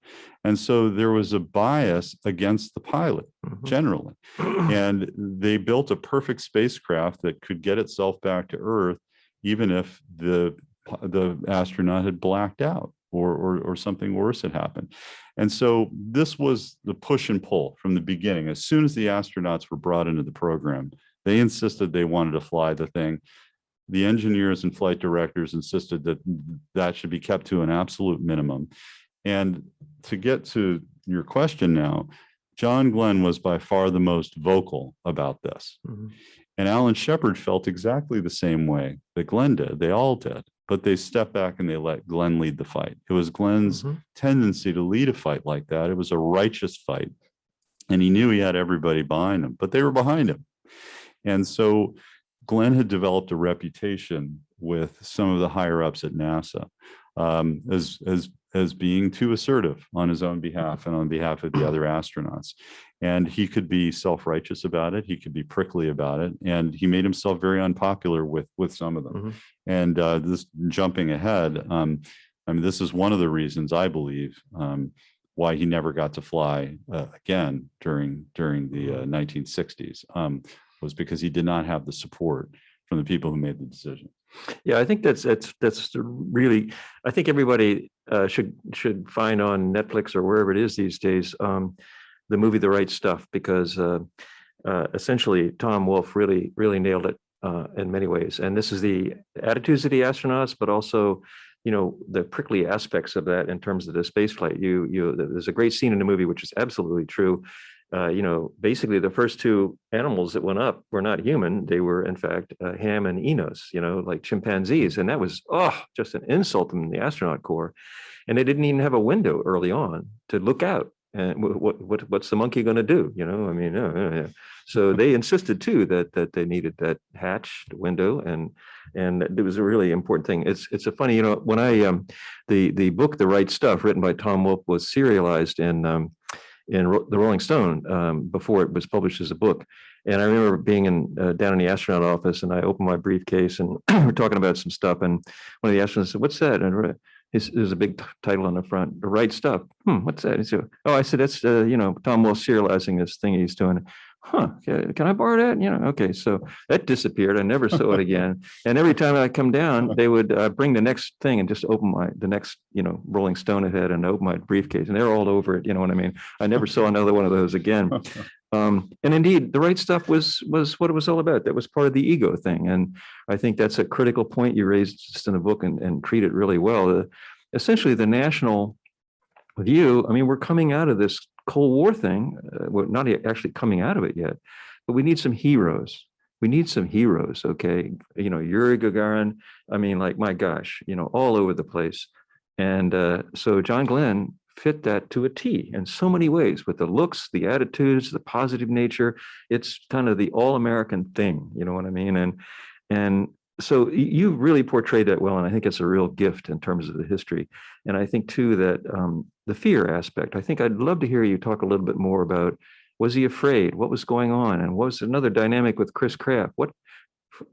And so there was a bias against the pilot generally. And they built a perfect spacecraft that could get itself back to Earth, even if the astronaut had blacked out or something worse had happened. And so this was the push and pull from the beginning. As soon as the astronauts were brought into the program, They insisted they wanted to fly the thing. The engineers and flight directors insisted that that should be kept to an absolute minimum. And to get to your question now, John Glenn was by far the most vocal about this. Mhm. And Alan Shepard felt exactly the same way that Glenn did. They all did, but they stepped back and they let Glenn lead the fight. It was Glenn's Mhm. tendency to lead a fight like that. It was a righteous fight. And he knew he had everybody behind him, but they were behind him. And so Glenn had developed a reputation with some of the higher ups at NASA as being too assertive on his own behalf and on behalf of the other astronauts. And he could be self-righteous about it. He could be prickly about it. And he made himself very unpopular with some of them. Mhm. And this jumping ahead, I mean, this is one of the reasons I believe why he never got to fly again during the 1960s was because he did not have the support from the people who made the decision. Yeah, I think that's really. I think everybody should find on Netflix or wherever it is these days the movie The Right Stuff, because essentially Tom Wolfe really nailed it in many ways. And this is the attitudes of the astronauts, but also, you know, the prickly aspects of that in terms of the space flight. There's a great scene in the movie which is absolutely true. You know, basically the first two animals that went up were not human. They were, in fact, Ham and Enos, you know, like chimpanzees. And that was, just an insult in the astronaut corps. And they didn't even have a window early on to look out. And what's the monkey going to do? You know, I mean, yeah. So they insisted too that they needed that hatch window, and it was a really important thing. It's a funny, you know, when I the book The Right Stuff, written by Tom Wolfe, was serialized in the Rolling Stone before it was published as a book. And I remember being down in the astronaut office, and I opened my briefcase, and we're talking about some stuff, and one of the astronauts said, "What's that?" And there's a big title on the front, The Right Stuff. What's that? He said, I said, that's Tom Wolfe serializing this thing he's doing. Can I borrow that? You know, okay. So that disappeared. I never saw it again. And every time I come down, they would bring the next thing and just open the next, Rolling Stone ahead and open my briefcase, and they're all over it. You know what I mean? I never saw another one of those again. And indeed, The Right Stuff was what it was all about. That was part of the ego thing. And I think that's a critical point you raised just in the book, and treat it really well. Essentially, the national view, I mean, we're coming out of this Cold War thing. We're not actually coming out of it yet, but we need some heroes. We need some heroes, okay? Yuri Gagarin, I mean, like, my gosh, all over the place. And so John Glenn fit that to a T in so many ways, with the looks, the attitudes, the positive nature. It's kind of the all-American thing, you know what I mean? And so you really portrayed that well, and I think it's a real gift in terms of the history. And I think too that the fear aspect, I think I'd love to hear you talk a little bit more about, was he afraid? What was going on? And what was another dynamic with Chris Kraft? What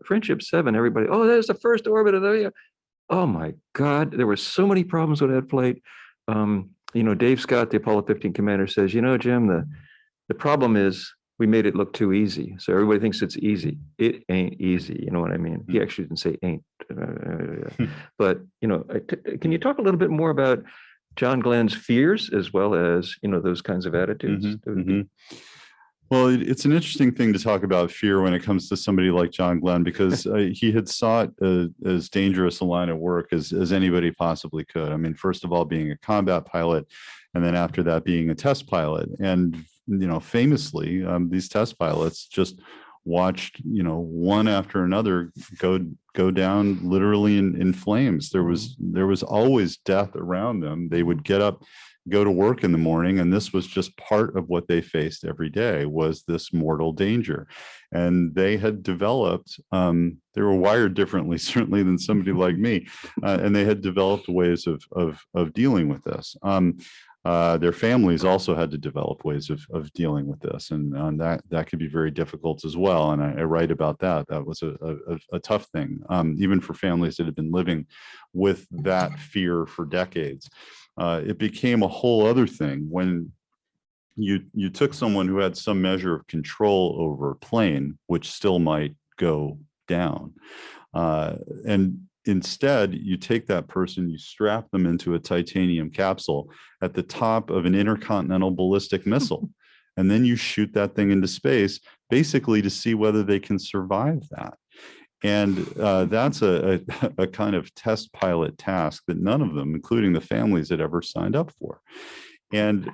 Friendship 7, everybody, there's the first orbit of the, oh my God, there were so many problems with that flight. Dave Scott, the Apollo 15 commander, says, Jim, the problem is we made it look too easy. So everybody thinks it's easy. It ain't easy. You know what I mean? He actually didn't say ain't. But, can you talk a little bit more about John Glenn's fears as well as, those kinds of attitudes? Well, it's an interesting thing to talk about fear when it comes to somebody like John Glenn, because he had sought as dangerous a line of work as anybody possibly could. I mean, first of all, being a combat pilot, and then after that, being a test pilot. And, famously, these test pilots just watched, one after another go down literally in flames. There was always death around them. They would get up, go to work in the morning, and this was just part of what they faced every day, was this mortal danger. And they had developed, they were wired differently, certainly, than somebody like me, and they had developed ways of dealing with this. Their families also had to develop ways of dealing with this, and that could be very difficult as well. And I write about that. That was a tough thing, even for families that had been living with that fear for decades. It became a whole other thing when you took someone who had some measure of control over a plane, which still might go down, and instead you take that person, you strap them into a titanium capsule at the top of an intercontinental ballistic missile, And then you shoot that thing into space, basically to see whether they can survive that. And that's a kind of test pilot task that none of them, including the families, had ever signed up for. And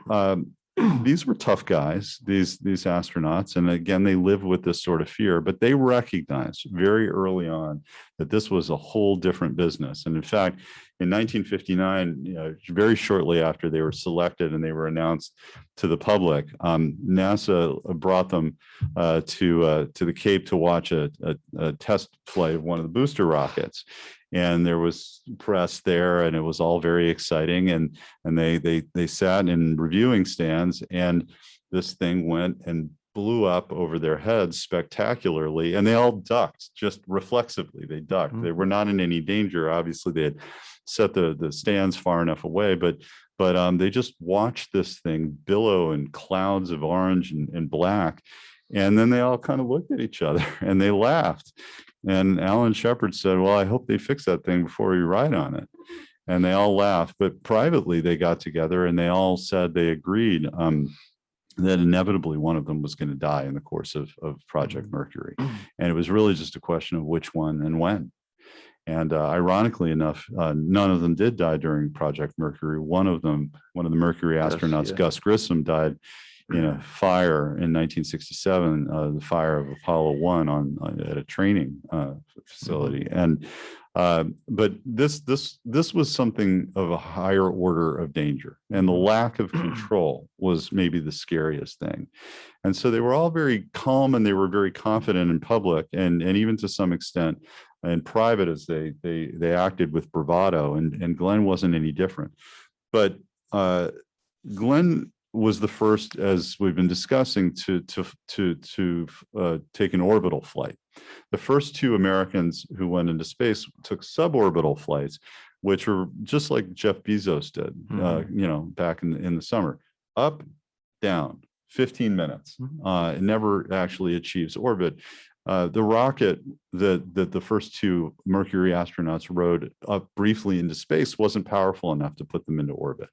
these were tough guys, these astronauts. And again, they live with this sort of fear, but they recognized very early on that this was a whole different business. And in fact, in 1959, very shortly after they were selected and they were announced to the public, NASA brought them to the Cape to watch a test flight of one of the booster rockets. And there was press there, and it was all very exciting. And they sat in reviewing stands, and this thing went and blew up over their heads spectacularly, and they all ducked, just reflexively. They ducked. Mm-hmm. They were not in any danger. Obviously, they had set the stands far enough away, but they just watched this thing billow in clouds of orange and black. And then they all kind of looked at each other and they laughed. And Alan Shepard said, well, I hope they fix that thing before we ride on it. And they all laughed, but privately they got together and they all said they agreed that inevitably one of them was going to die in the course of Project Mercury. And it was really just a question of which one and when. And ironically enough, none of them did die during Project Mercury. One of the Mercury astronauts, Gus Grissom, died in a fire in 1967, the fire of Apollo 1 at a training facility. And but this was something of a higher order of danger, and the lack of control was maybe the scariest thing. And so they were all very calm and they were very confident in public, and even to some extent in private, as they acted with bravado. And Glenn wasn't any different. But Glenn was the first, as we've been discussing, to take an orbital flight. The first two Americans who went into space took suborbital flights, which were just like Jeff Bezos did, back in the summer, up, down, 15 minutes. It never actually achieves orbit. The rocket that the first two Mercury astronauts rode up briefly into space wasn't powerful enough to put them into orbit.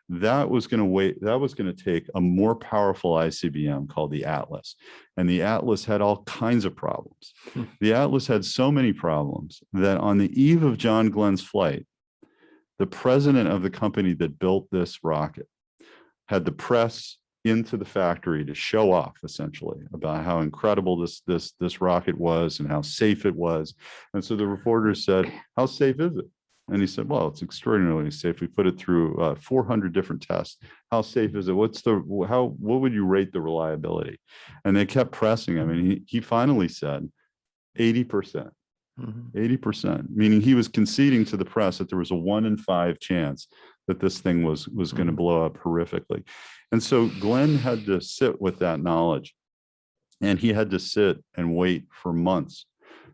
That was going to take a more powerful ICBM called the Atlas. And the Atlas had all kinds of problems. The Atlas had so many problems that on the eve of John Glenn's flight, the president of the company that built this rocket had the press into the factory to show off, essentially, about how incredible this rocket was and how safe it was. And so the reporters said, "How safe is it?" And he said, "Well, it's extraordinarily safe. We put it through 400 different tests. How safe is it? What would you rate the reliability?" And they kept pressing. I mean, he finally said 80%. 80%, meaning he was conceding to the press that there was a 1 in 5 chance that this thing was going to blow up horrifically. And so Glenn had to sit with that knowledge, and he had to sit and wait for months,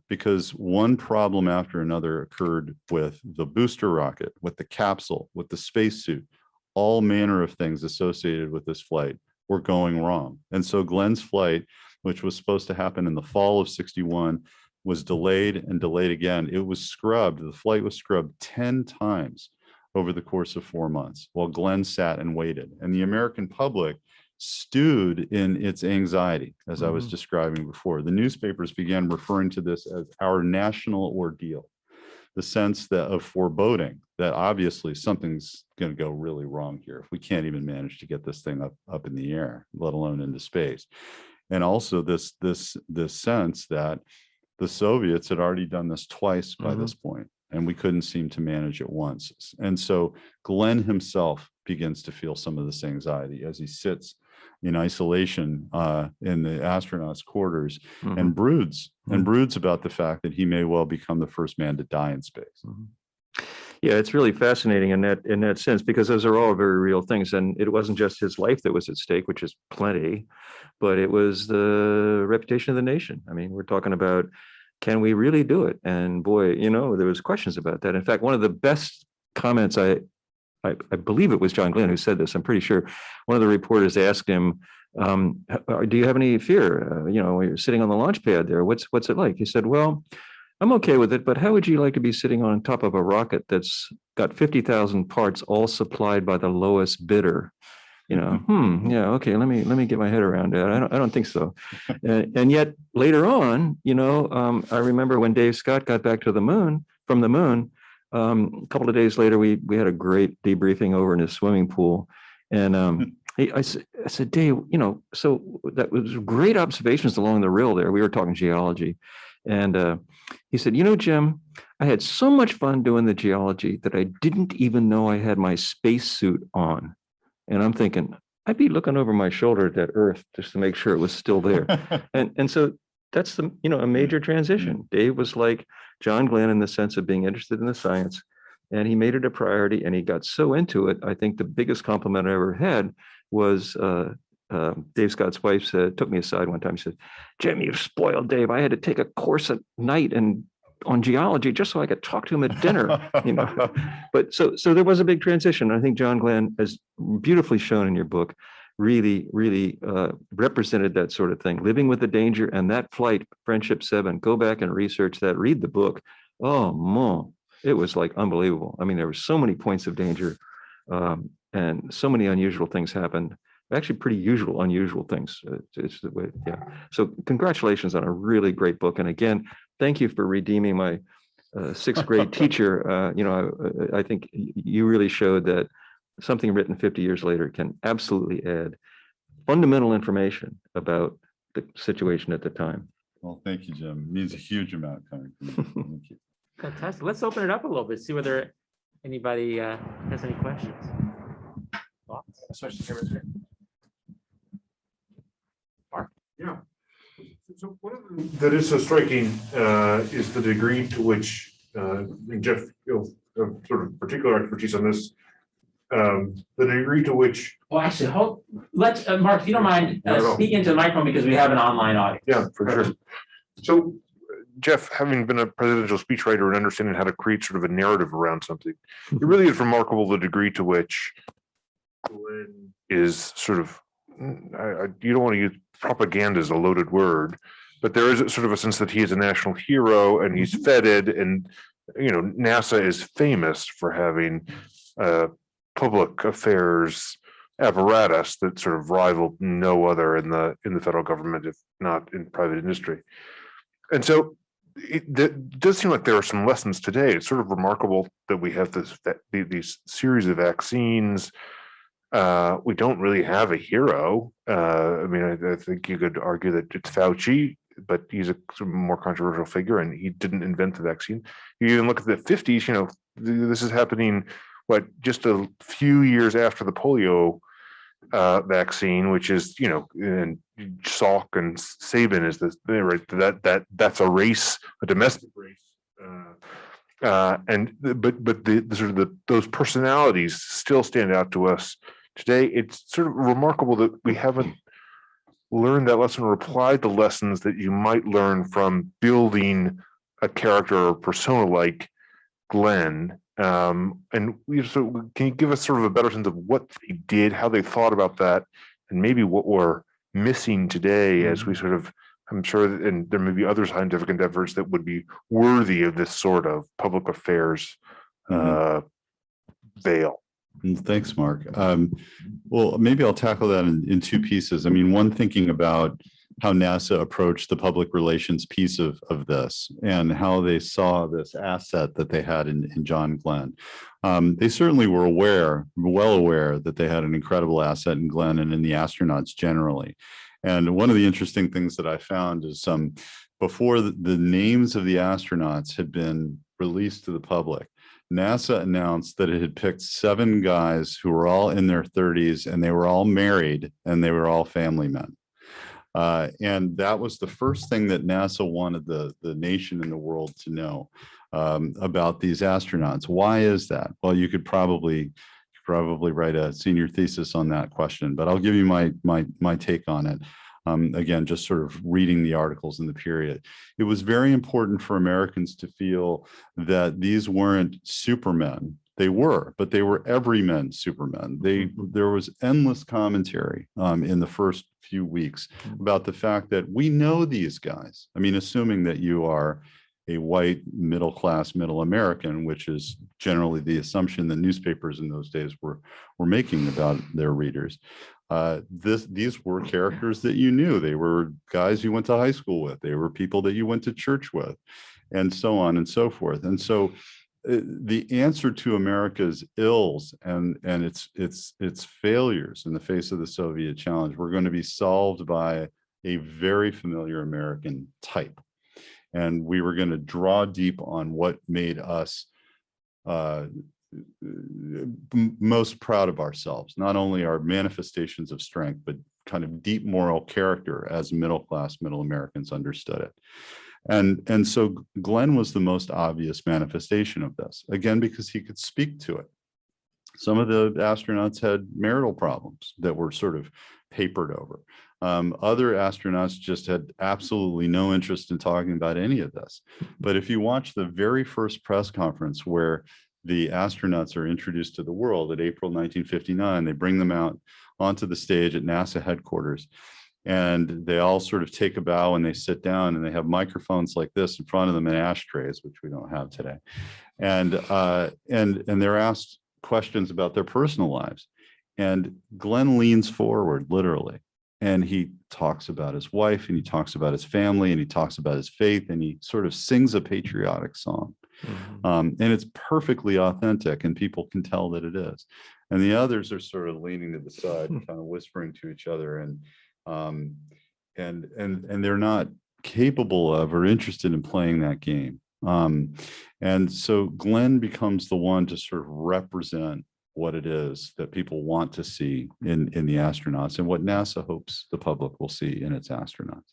because one problem after another occurred with the booster rocket, with the capsule, with the spacesuit. All manner of things associated with this flight were going wrong. And so Glenn's flight, which was supposed to happen in the fall of '61, was delayed and delayed again. It was scrubbed. The flight was scrubbed 10 times over the course of 4 months while Glenn sat and waited. And the American public stewed in its anxiety, as I was describing before. The newspapers began referring to this as our national ordeal, the sense of foreboding that obviously something's going to go really wrong here if we can't even manage to get this thing up in the air, let alone into space. And also this sense that the Soviets had already done this twice by this point, and we couldn't seem to manage it once. And so Glenn himself begins to feel some of this anxiety as he sits in isolation in the astronauts' quarters and broods about the fact that he may well become the first man to die in space. Yeah, it's really fascinating in that sense, because those are all very real things. And it wasn't just his life that was at stake, which is plenty, but it was the reputation of the nation. I mean, we're talking about, can we really do it? And boy, there was questions about that. In fact, one of the best comments, I believe it was John Glenn who said this, I'm pretty sure. One of the reporters asked him, do you have any fear? When you're sitting on the launch pad there, what's it like? He said, well, I'm okay with it, but how would you like to be sitting on top of a rocket that's got 50,000 parts all supplied by the lowest bidder? Yeah, okay, let me get my head around it. I don't think so. And yet later on, I remember when Dave Scott got back to the moon, from the moon, a couple of days later, we had a great debriefing over in his swimming pool. And I said, Dave, so that was great observations along the rill there. We were talking geology. And he said, Jim, I had so much fun doing the geology that I didn't even know I had my spacesuit on. And I'm thinking, I'd be looking over my shoulder at that Earth just to make sure it was still there. And so that's a major transition. Dave was like John Glenn in the sense of being interested in the science, and he made it a priority, and he got so into it. I think the biggest compliment I ever had was Dave Scott's wife took me aside one time. She said, Jim, you've spoiled Dave. I had to take a course at night and on geology just so I could talk to him at dinner. But so there was a big transition. I think John Glenn, as beautifully shown in your book, really represented that sort of thing. Living with the danger, and that flight, Friendship 7, go back and research that, read the book. Oh, mon, it was like unbelievable. I mean, there were so many points of danger, and so many unusual things happened. Actually, pretty unusual things. It's the way, yeah. So congratulations on a really great book. And again, thank you for redeeming my sixth grade teacher. I think you really showed that something written 50 years later can absolutely add fundamental information about the situation at the time. Well, thank you, Jim. It means a huge amount coming from you. Thank you. Fantastic. Let's open it up a little bit, see whether anybody has any questions. Thoughts? Especially here with Mark. Yeah. So one of the that is so striking is the degree to which Jeff, you have sort of particular expertise on this. The degree to which. Well, actually, let's Mark, if you don't mind, speak into the microphone because we have an online audience. Yeah, for sure. So, Jeff, having been a presidential speechwriter and understanding how to create sort of a narrative around something, it really is remarkable the degree to which Glenn is sort of. You don't want to use propaganda as a loaded word, but there is sort of a sense that he is a national hero and he's feted, and NASA is famous for having public affairs apparatus that sort of rivaled no other in the federal government, if not in private industry. And so it does seem like there are some lessons today. It's sort of remarkable that we have these series of vaccines. We don't really have a hero. I mean, I think you could argue that it's Fauci, but he's a sort of more controversial figure, and he didn't invent the vaccine. You even look at the 50s. This is happening. Just a few years after the polio vaccine, which is and Salk and Sabin is this right? That's a race, a domestic race. But the sort of those personalities still stand out to us today. It's sort of remarkable that we haven't learned that lesson or applied the lessons that you might learn from building a character or persona like Glenn. And so can you give us sort of a better sense of what they did, how they thought about that, and maybe what we're missing today as we sort of, I'm sure, and there may be other scientific endeavors that would be worthy of this sort of public affairs veil. Thanks, Mark. Well, maybe I'll tackle that in two pieces. I mean, one, thinking about how NASA approached the public relations piece of this and how they saw this asset that they had in John Glenn. They certainly were well aware that they had an incredible asset in Glenn and in the astronauts generally. And one of the interesting things that I found is before the names of the astronauts had been released to the public, NASA announced that it had picked 7 guys who were all in their 30s, and they were all married, and they were all family men. And that was the first thing that NASA wanted the nation and the world to know about these astronauts. Why is that? Well, you could probably write a senior thesis on that question, but I'll give you my take on it. Again, just sort of reading the articles in the period. It was very important for Americans to feel that these weren't supermen. They were, but they were everyman supermen. There was endless commentary in the first few weeks about the fact that we know these guys. I mean, assuming that you are a white middle American, which is generally the assumption that newspapers in those days were making about their readers. These were characters that you knew. They were guys you went to high school with. They were people that you went to church with, and so on and so forth. And so the answer to America's ills and its failures in the face of the Soviet challenge were going to be solved by a very familiar American type. And we were going to draw deep on what made us most proud of ourselves, not only our manifestations of strength, but kind of deep moral character as middle-class middle Americans understood it. And so Glenn was the most obvious manifestation of this, again, because he could speak to it. Some of the astronauts had marital problems that were sort of papered over. Other astronauts just had absolutely no interest in talking about any of this. But if you watch the very first press conference where the astronauts are introduced to the world at April 1959, they bring them out onto the stage at NASA headquarters. And they all sort of take a bow and they sit down, and they have microphones like this in front of them and ashtrays, which we don't have today. And they're asked questions about their personal lives. And Glenn leans forward, literally, and he talks about his wife, and he talks about his family, and he talks about his faith, and he sort of sings a patriotic song. And it's perfectly authentic, and people can tell that it is. And the others are sort of leaning to the side, kind of whispering to each other, and they're not capable of or interested in playing that game. And so Glenn becomes the one to sort of represent what it is that people want to see in the astronauts and what NASA hopes the public will see in its astronauts.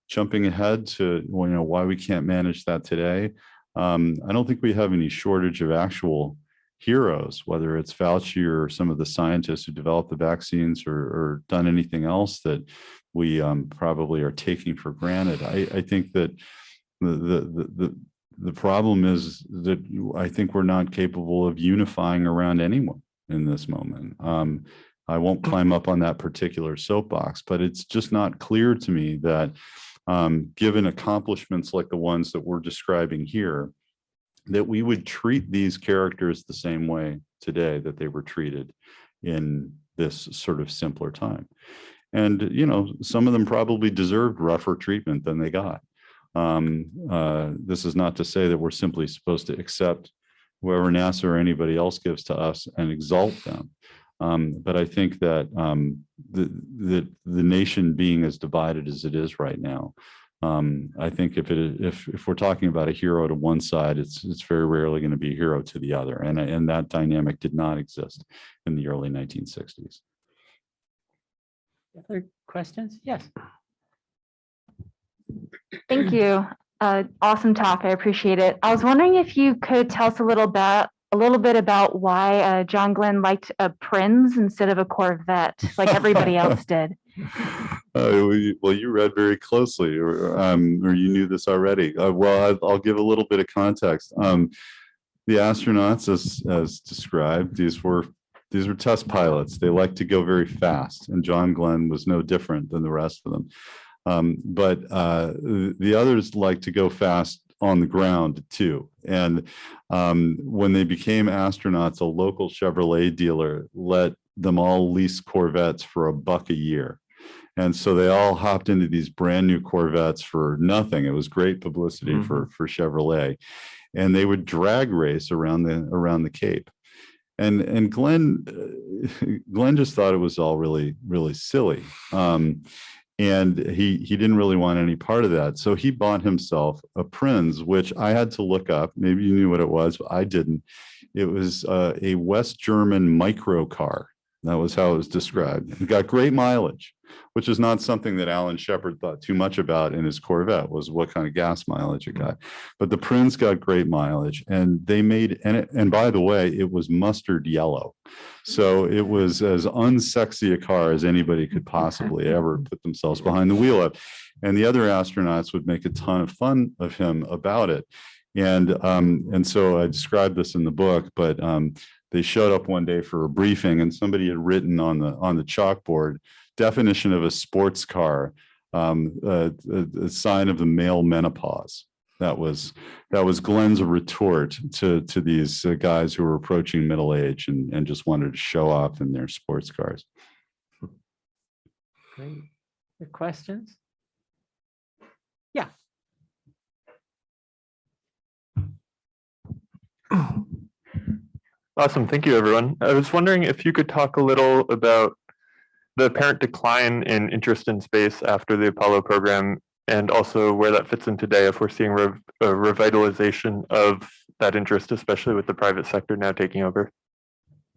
Jumping ahead to, well, why we can't manage that today. I don't think we have any shortage of actual heroes, whether it's Fauci or some of the scientists who developed the vaccines or done anything else that we probably are taking for granted. I think that the problem is that I think we're not capable of unifying around anyone in this moment. I won't climb up on that particular soapbox, but it's just not clear to me that given accomplishments like the ones that we're describing here, that we would treat these characters the same way today that they were treated in this sort of simpler time. And, some of them probably deserved rougher treatment than they got. This is not to say that we're simply supposed to accept whoever NASA or anybody else gives to us and exalt them. But I think that the nation being as divided as it is right now, I think if we're talking about a hero to one side, it's very rarely going to be a hero to the other, and that dynamic did not exist in the early 1960s. Other questions? Yes. Thank you. Awesome talk. I appreciate it. I was wondering if you could tell us a little bit about why John Glenn liked a Prinz instead of a Corvette, like everybody else did. Well, you read very closely, or you knew this already. Well, I'll give a little bit of context. The astronauts, as described, these were test pilots. They like to go very fast, and John Glenn was no different than the rest of them. But the others like to go fast on the ground too. And when they became astronauts, a local Chevrolet dealer let them all lease Corvettes for $1 a year. And so they all hopped into these brand new Corvettes for nothing. It was great publicity for Chevrolet. And they would drag race around the Cape. And Glenn just thought it was all really, really silly. And he didn't really want any part of that. So he bought himself a Prinz, which I had to look up. Maybe you knew what it was, but I didn't. It was a West German micro car. That was how it was described. It got great mileage, which is not something that Alan Shepard thought too much about in his Corvette, was what kind of gas mileage it got. But the Prinz got great mileage, and they made, and by the way, it was mustard yellow. So it was as unsexy a car as anybody could possibly ever put themselves behind the wheel of. And the other astronauts would make a ton of fun of him about it. And so I described this in the book, but they showed up one day for a briefing, and somebody had written on the chalkboard, definition of a sports car, a sign of the male menopause. That was Glenn's retort to these guys who were approaching middle age and just wanted to show off in their sports cars. Great. Any questions? Yeah. Awesome. Thank you, everyone. I was wondering if you could talk a little about the apparent decline in interest in space after the Apollo program, and also where that fits in today, if we're seeing a revitalization of that interest, especially with the private sector now taking over.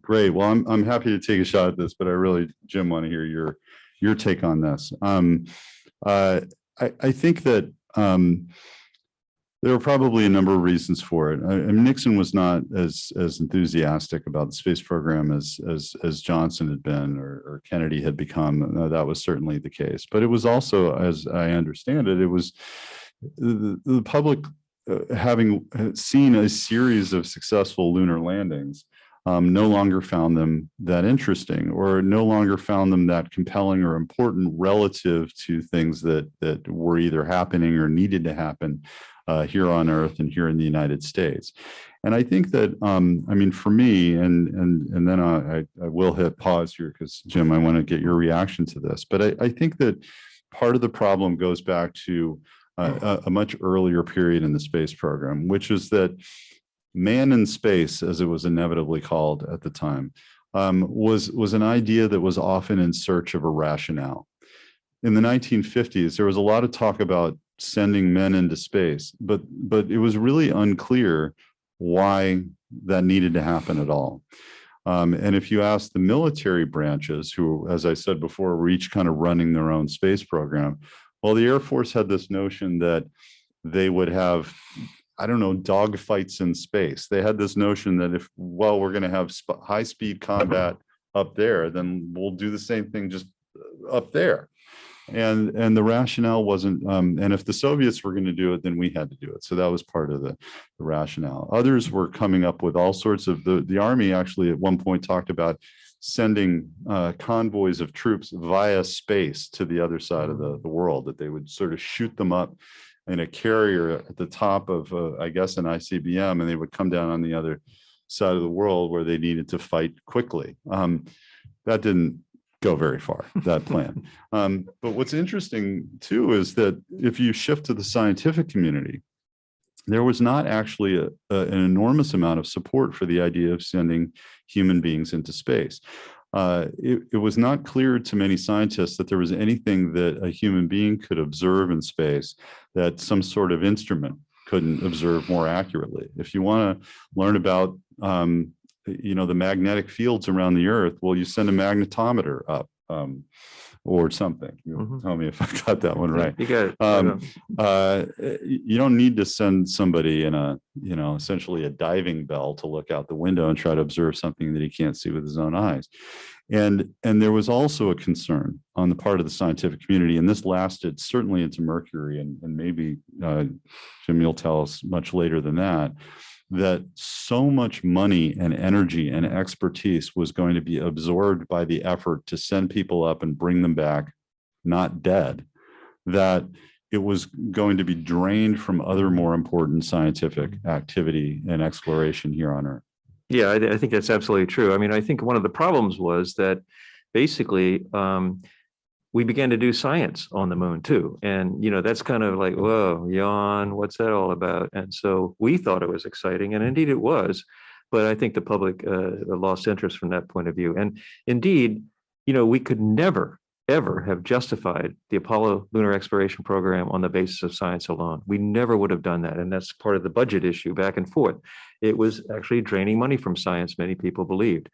Great. Well, I'm happy to take a shot at this, but I really, Jim, want to hear your take on this. I think that there were probably a number of reasons for it. Nixon was not as enthusiastic about the space program as Johnson had been or Kennedy had become. That was certainly the case. But it was also, as I understand it, it was the public having seen a series of successful lunar landings. No longer found them that interesting, or no longer found them that compelling or important relative to things that were either happening or needed to happen here on Earth and here in the United States. And I think that, I mean, for me, and then I will hit pause here because, Jim, I want to get your reaction to this. But I think that part of the problem goes back to a much earlier period in the space program, which is that man in space, as it was inevitably called at the time, was an idea that was often in search of a rationale. In the 1950s, there was a lot of talk about sending men into space, but it was really unclear why that needed to happen at all. And if you ask the military branches, who, as I said before, were each kind of running their own space program, well, the Air Force had this notion that they would have, I don't know, dogfights in space. They had this notion that if, well, we're going to have high-speed combat up there, then we'll do the same thing just up there. And the rationale wasn't, and if the Soviets were going to do it, then we had to do it. So that was part of the rationale. Others were coming up with all sorts of, the Army actually at one point talked about sending convoys of troops via space to the other side of the world, that they would sort of shoot them up in a carrier at the top of, I guess, an ICBM, and they would come down on the other side of the world where they needed to fight quickly. That didn't go very far, that plan. But what's interesting too is that if you shift to the scientific community, there was not actually an enormous amount of support for the idea of sending human beings into space. It was not clear to many scientists that there was anything that a human being could observe in space that some sort of instrument couldn't observe more accurately. If you want to learn about the magnetic fields around the Earth, well, you send a magnetometer up or something. You tell me if I got that one right. You got it. You don't need to send somebody in a, essentially a diving bell to look out the window and try to observe something that he can't see with his own eyes. And there was also a concern on the part of the scientific community, and this lasted certainly into Mercury, and maybe Jim, you'll tell us much later than that so much money and energy and expertise was going to be absorbed by the effort to send people up and bring them back not dead, that it was going to be drained from other more important scientific activity and exploration here on Earth. Yeah, I think that's absolutely true. I mean, I think one of the problems was that basically we began to do science on the moon too. And, that's kind of like, whoa, yawn, what's that all about? And so we thought it was exciting, and indeed it was. But I think the public lost interest from that point of view. And indeed, we could never, ever have justified the Apollo lunar exploration program on the basis of science alone. We never would have done that. And that's part of the budget issue back and forth. It was actually draining money from science, many people believed.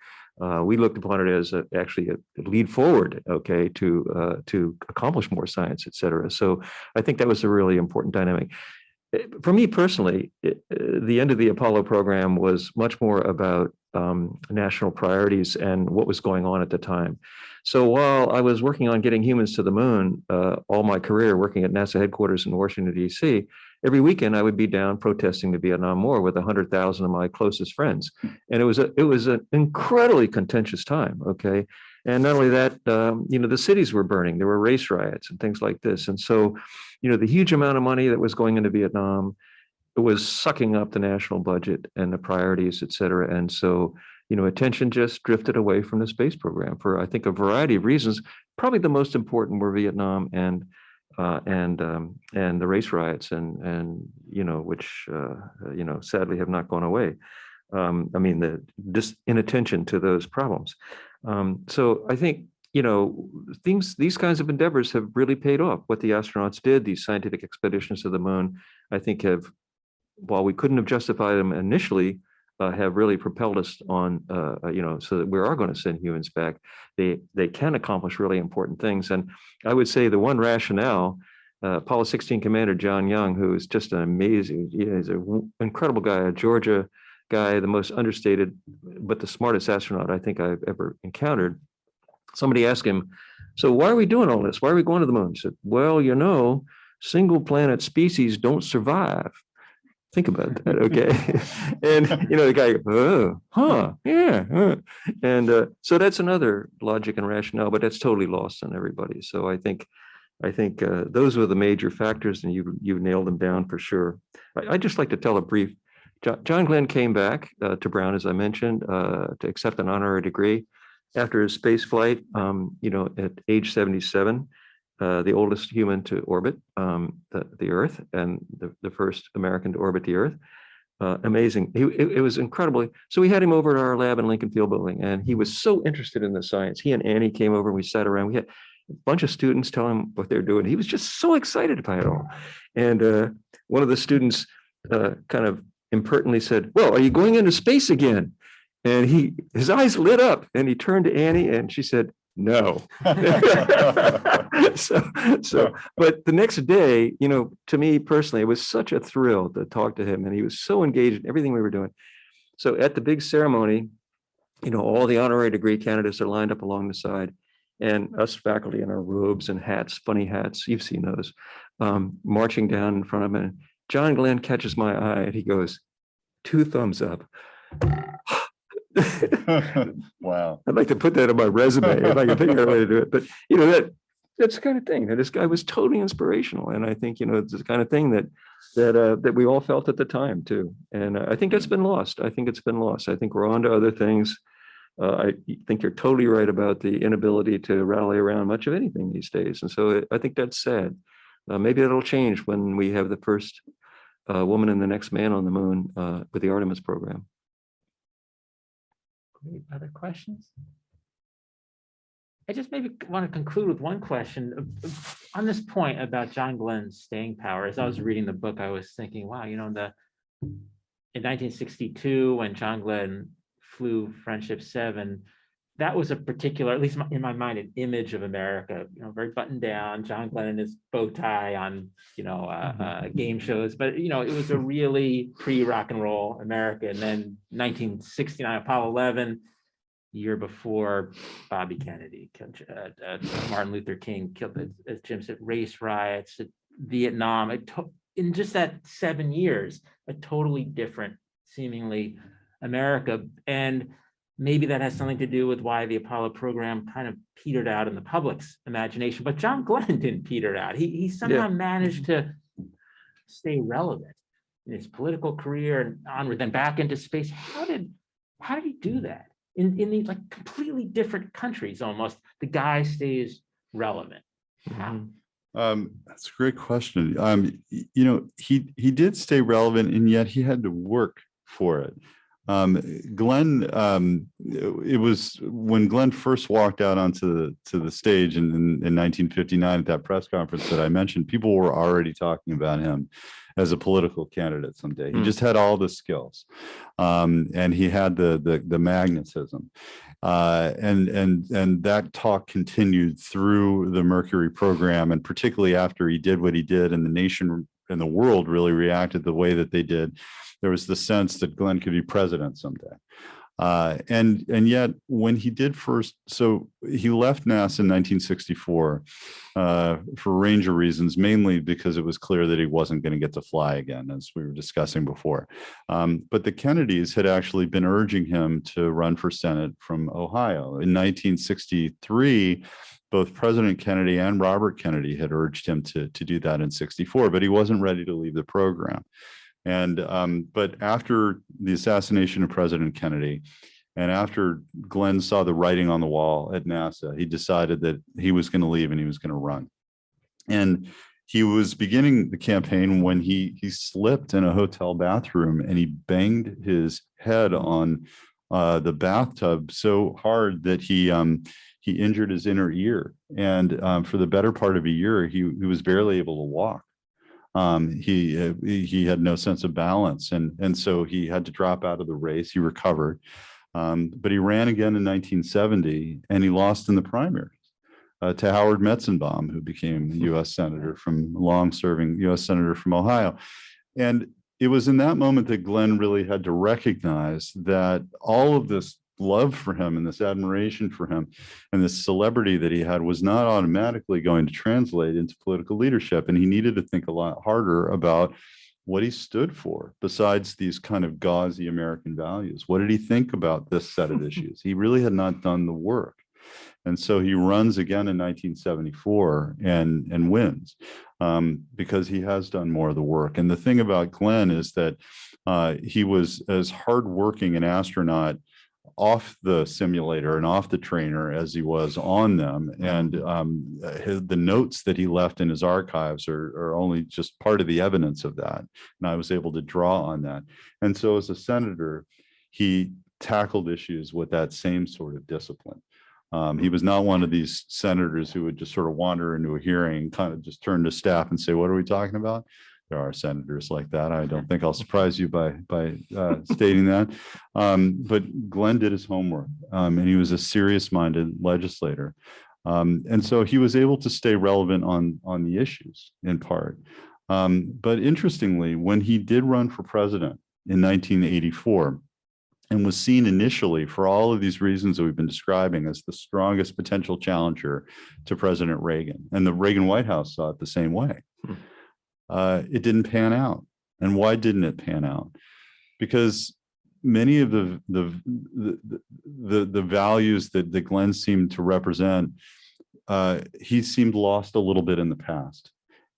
We looked upon it as actually a lead forward, okay, to accomplish more science, et cetera. So I think that was a really important dynamic. For me personally, the end of the Apollo program was much more about national priorities and what was going on at the time. So while I was working on getting humans to the moon, all my career working at NASA headquarters in Washington, D.C., every weekend I would be down protesting the Vietnam War with 100,000 of my closest friends. And it was an incredibly contentious time, okay? And not only that, the cities were burning. There were race riots and things like this. And so, the huge amount of money that was going into Vietnam was sucking up the national budget and the priorities, et cetera. And so, attention just drifted away from the space program for, I think, a variety of reasons. Probably the most important were Vietnam and the race riots and which sadly have not gone away. This inattention to those problems. So I think these kinds of endeavors have really paid off. What the astronauts did, these scientific expeditions to the moon, I think have, while we couldn't have justified them initially, have really propelled us on, so that we are going to send humans back. They can accomplish really important things. And I would say the one rationale, Apollo 16 Commander John Young, who is just an amazing, he's an incredible guy, a Georgia guy, the most understated, but the smartest astronaut I think I've ever encountered. Somebody asked him, so why are we doing all this? Why are we going to the moon? He said, well, single planet species don't survive. Think about that, okay? And the guy, and so that's another logic and rationale, but that's totally lost on everybody. So I think those were the major factors, and you nailed them down for sure. I'd just like to tell a brief. John Glenn came back to Brown, as I mentioned, to accept an honorary degree after his space flight. At age 77. The oldest human to orbit the Earth, and the first American to orbit the Earth. Amazing. It was incredible. So we had him over at our lab in Lincoln Field Building, and he was so interested in the science. He and Annie came over and we sat around. We had a bunch of students tell him what they're doing. He was just so excited by it all. And one of the students kind of impertinently said, well, are you going into space again? And his eyes lit up, and he turned to Annie and she said, no. But the next day, to me personally, it was such a thrill to talk to him, and he was so engaged in everything we were doing. So at the big ceremony, all the honorary degree candidates are lined up along the side, and us faculty in our robes and hats, funny hats, you've seen those, marching down in front of him. And John Glenn catches my eye and he goes, 2 thumbs up. Wow. I'd like to put that on my resume if I can figure out a way to do it. But that's the kind of thing. This guy was totally inspirational, and I think it's the kind of thing that we all felt at the time too. And I think that's been lost. I think it's been lost. I think we're on to other things. I think you're totally right about the inability to rally around much of anything these days, and so I think that's sad. Maybe that'll change when we have the first woman and the next man on the moon with the Artemis program. Great. Other questions? I just maybe want to conclude with one question on this point about John Glenn's staying power. As I was reading the book, I was thinking, wow, in 1962, when John Glenn flew Friendship 7, that was a particular, at least in my mind, an image of America, very buttoned down, John Glenn in his bow tie on, game shows, but, it was a really pre-rock and roll America. And then 1969, Apollo 11, year before Bobby Kennedy, Martin Luther King killed, as Jim said, race riots, Vietnam, in just that 7 years, a totally different, seemingly, America. And maybe that has something to do with why the Apollo program kind of petered out in the public's imagination, but John Glenn didn't peter out. He somehow managed to stay relevant in his political career and onward, then back into space. How did he do that? In these completely different countries, almost, the guy stays relevant. How? That's a great question. He did stay relevant, and yet he had to work for it. Glenn, it was when Glenn first walked out onto the stage in 1959 at that press conference that I mentioned, people were already talking about him as a political candidate someday. He just had all the skills, and he had the magnetism, and that talk continued through the Mercury program, and particularly after he did what he did, and the nation and the world really reacted the way that they did. There was the sense that Glenn could be president someday. And yet when he did first, so he left NASA in 1964 for a range of reasons, mainly because it was clear that he wasn't going to get to fly again, as we were discussing before. But the Kennedys had actually been urging him to run for Senate from Ohio. In 1963, both President Kennedy and Robert Kennedy had urged him to do that in 64, but he wasn't ready to leave the program. But after the assassination of President Kennedy, and after Glenn saw the writing on the wall at NASA, he decided that he was going to leave and he was going to run. And he was beginning the campaign when he slipped in a hotel bathroom and he banged his head on the bathtub so hard that he injured his inner ear. And for the better part of a year, he was barely able to walk. He had no sense of balance, and so he had to drop out of the race. He recovered, but he ran again in 1970, and he lost in the primaries to Howard Metzenbaum, who became a U.S. senator long-serving U.S. senator from Ohio. And it was in that moment that Glenn really had to recognize that all of this love for him and this admiration for him and this celebrity that he had was not automatically going to translate into political leadership. And he needed to think a lot harder about what he stood for besides these kind of gauzy American values. What did he think about this set of issues? He really had not done the work. And so he runs again in 1974 and wins because he has done more of the work. And the thing about Glenn is that he was as hardworking an astronaut off the simulator and off the trainer as he was on them. And the notes that he left in his archives are only just part of the evidence of that. And I was able to draw on that. And so as a senator, he tackled issues with that same sort of discipline. He was not one of these senators who would just sort of wander into a hearing, kind of just turn to staff and say, what are we talking about? There are senators like that. I don't think I'll surprise you by stating that. But Glenn did his homework, and he was a serious-minded legislator. And so he was able to stay relevant on the issues in part. But interestingly, when he did run for president in 1984, and was seen initially for all of these reasons that we've been describing as the strongest potential challenger to President Reagan. And the Reagan White House saw it the same way. It didn't pan out. And why didn't it pan out? Because many of the values that Glenn seemed to represent, he seemed lost a little bit in the past.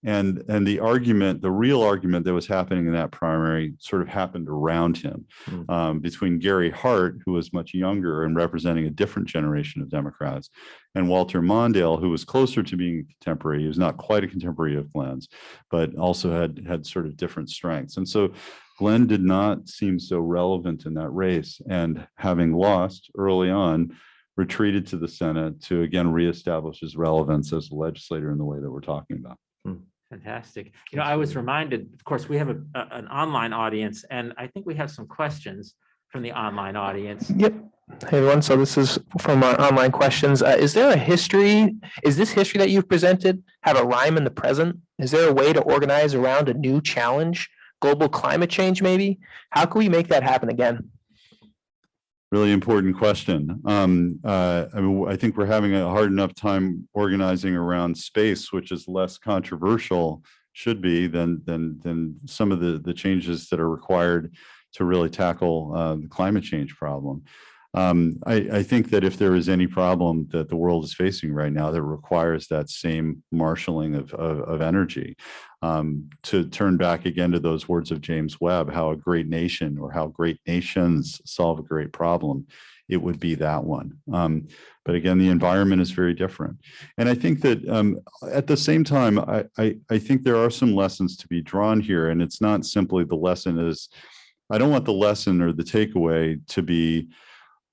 And the argument, the real argument that was happening in that primary sort of happened around him between Gary Hart, who was much younger and representing a different generation of Democrats, and Walter Mondale, who was closer to being a contemporary. He was not quite a contemporary of Glenn's, but also had sort of different strengths. And so Glenn did not seem so relevant in that race, and having lost early on, retreated to the Senate to again reestablish his relevance as a legislator in the way that we're talking about. Fantastic. You know, I was reminded, of course, we have an online audience, and I think we have some questions from the online audience. Yep. Hey, everyone. So this is from our online questions. Is there a history? Is this history that you've presented have a rhyme in the present? Is there a way to organize around a new challenge? Global climate change, maybe? How can we make that happen again? Really important question. I mean, I think we're having a hard enough time organizing around space, which is less controversial, should be, than some of the changes that are required to really tackle the climate change problem. I think that if there is any problem that the world is facing right now that requires that same marshaling of energy, to turn back again to those words of James Webb, how a great nation or how great nations solve a great problem, it would be that one. But again, the environment is very different. And I think that at the same time, I think there are some lessons to be drawn here. And it's not simply the lesson is, I don't want the lesson or the takeaway to be,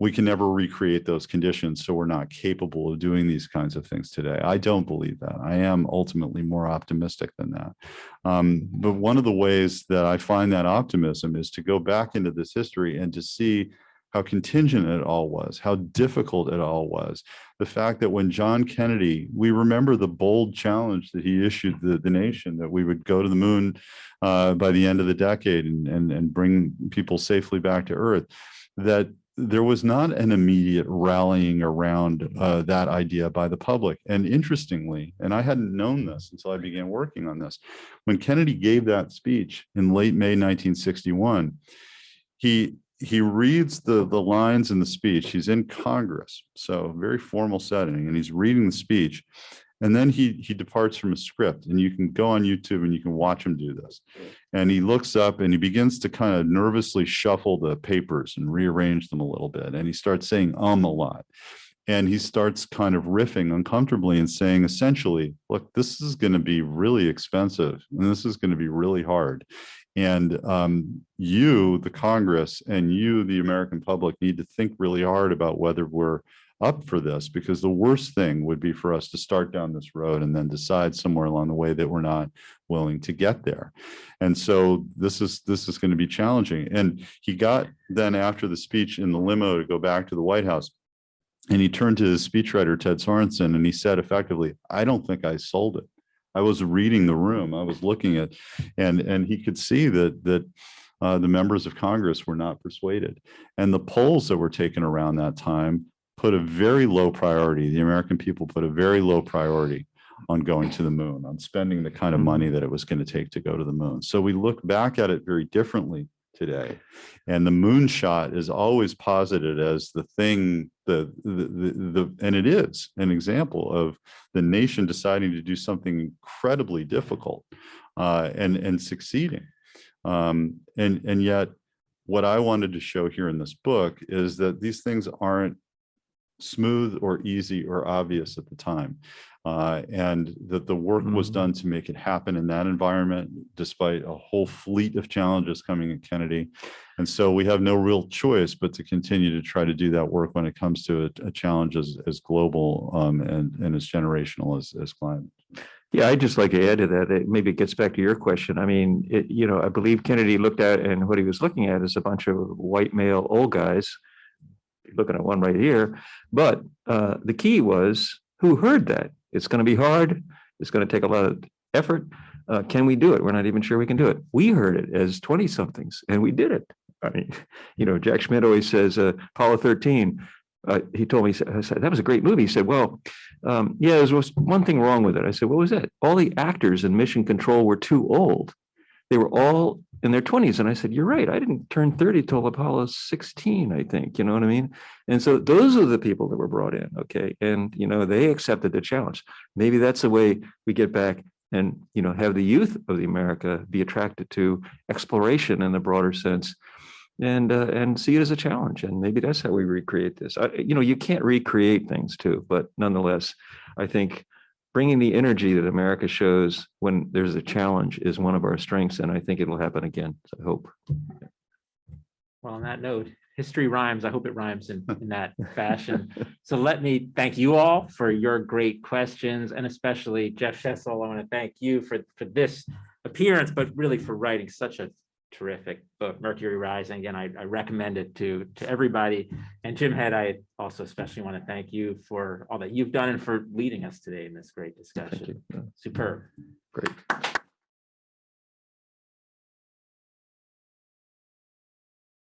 we can never recreate those conditions, so we're not capable of doing these kinds of things today. I don't believe that. I am ultimately more optimistic than that. But one of the ways that I find that optimism is to go back into this history and to see how contingent it all was, how difficult it all was. The fact that when John Kennedy, we remember the bold challenge that he issued the nation, that we would go to the moon by the end of the decade and bring people safely back to Earth, that there was not an immediate rallying around that idea by the public. And interestingly, and I hadn't known this until I began working on this, when Kennedy gave that speech in late May 1961, he reads the lines in the speech. He's in Congress, so very formal setting, and he's reading the speech. And then he departs from a script, and you can go on YouTube and you can watch him do this. And he looks up and he begins to kind of nervously shuffle the papers and rearrange them a little bit. And he starts saying a lot. And he starts kind of riffing uncomfortably and saying, essentially, look, this is going to be really expensive and this is going to be really hard. And you, the Congress, and you, the American public, need to think really hard about whether we're up for this, because the worst thing would be for us to start down this road and then decide somewhere along the way that we're not willing to get there. And so this is going to be challenging. And he got then, after the speech, in the limo to go back to the White House. And he turned to his speechwriter, Ted Sorensen, and he said effectively, I don't think I sold it. I was reading the room. I was looking at, and he could see that the members of Congress were not persuaded. And the polls that were taken around that time put a very low priority. The American people put a very low priority on going to the moon, on spending the kind of money that it was going to take to go to the moon. So we look back at it very differently today. And the moonshot is always posited as the thing, and it is an example of the nation deciding to do something incredibly difficult and succeeding. And yet what I wanted to show here in this book is that these things aren't smooth or easy or obvious at the time. And that the work was done to make it happen in that environment, despite a whole fleet of challenges coming at Kennedy. And so we have no real choice but to continue to try to do that work when it comes to a challenge as global and as generational as climate. Yeah, I'd just like to add to that. Maybe it gets back to your question. I mean, I believe Kennedy looked at, and what he was looking at is a bunch of white male old guys. Looking at one right here. But the key was, who heard that? It's going to be hard. It's going to take a lot of effort. Can we do it? We're not even sure we can do it. We heard it as 20-somethings, and we did it. I mean, Jack Schmidt always says, Apollo 13, he told me, I said, that was a great movie. He said, well, yeah, there was one thing wrong with it. I said, what was that? All the actors in Mission Control were too old. They were all in their 20s. And I said, you're right. I didn't turn 30 till Apollo 16, I think, you know what I mean? And so those are the people that were brought in. Okay. And, they accepted the challenge. Maybe that's the way we get back and, have the youth of the America be attracted to exploration in the broader sense and see it as a challenge. And maybe that's how we recreate this. You can't recreate things too, but nonetheless, I think bringing the energy that America shows when there's a challenge is one of our strengths, and I think it'll happen again. So I hope. Well, on that note, history rhymes. I hope it rhymes in that fashion. So let me thank you all for your great questions, and especially Jeff Shesol. I want to thank you for this appearance, but really for writing such a terrific book, Mercury Rising. Again, I recommend it to everybody. And Jim Head, I also especially want to thank you for all that you've done and for leading us today in this great discussion. Thank you. Superb. Great.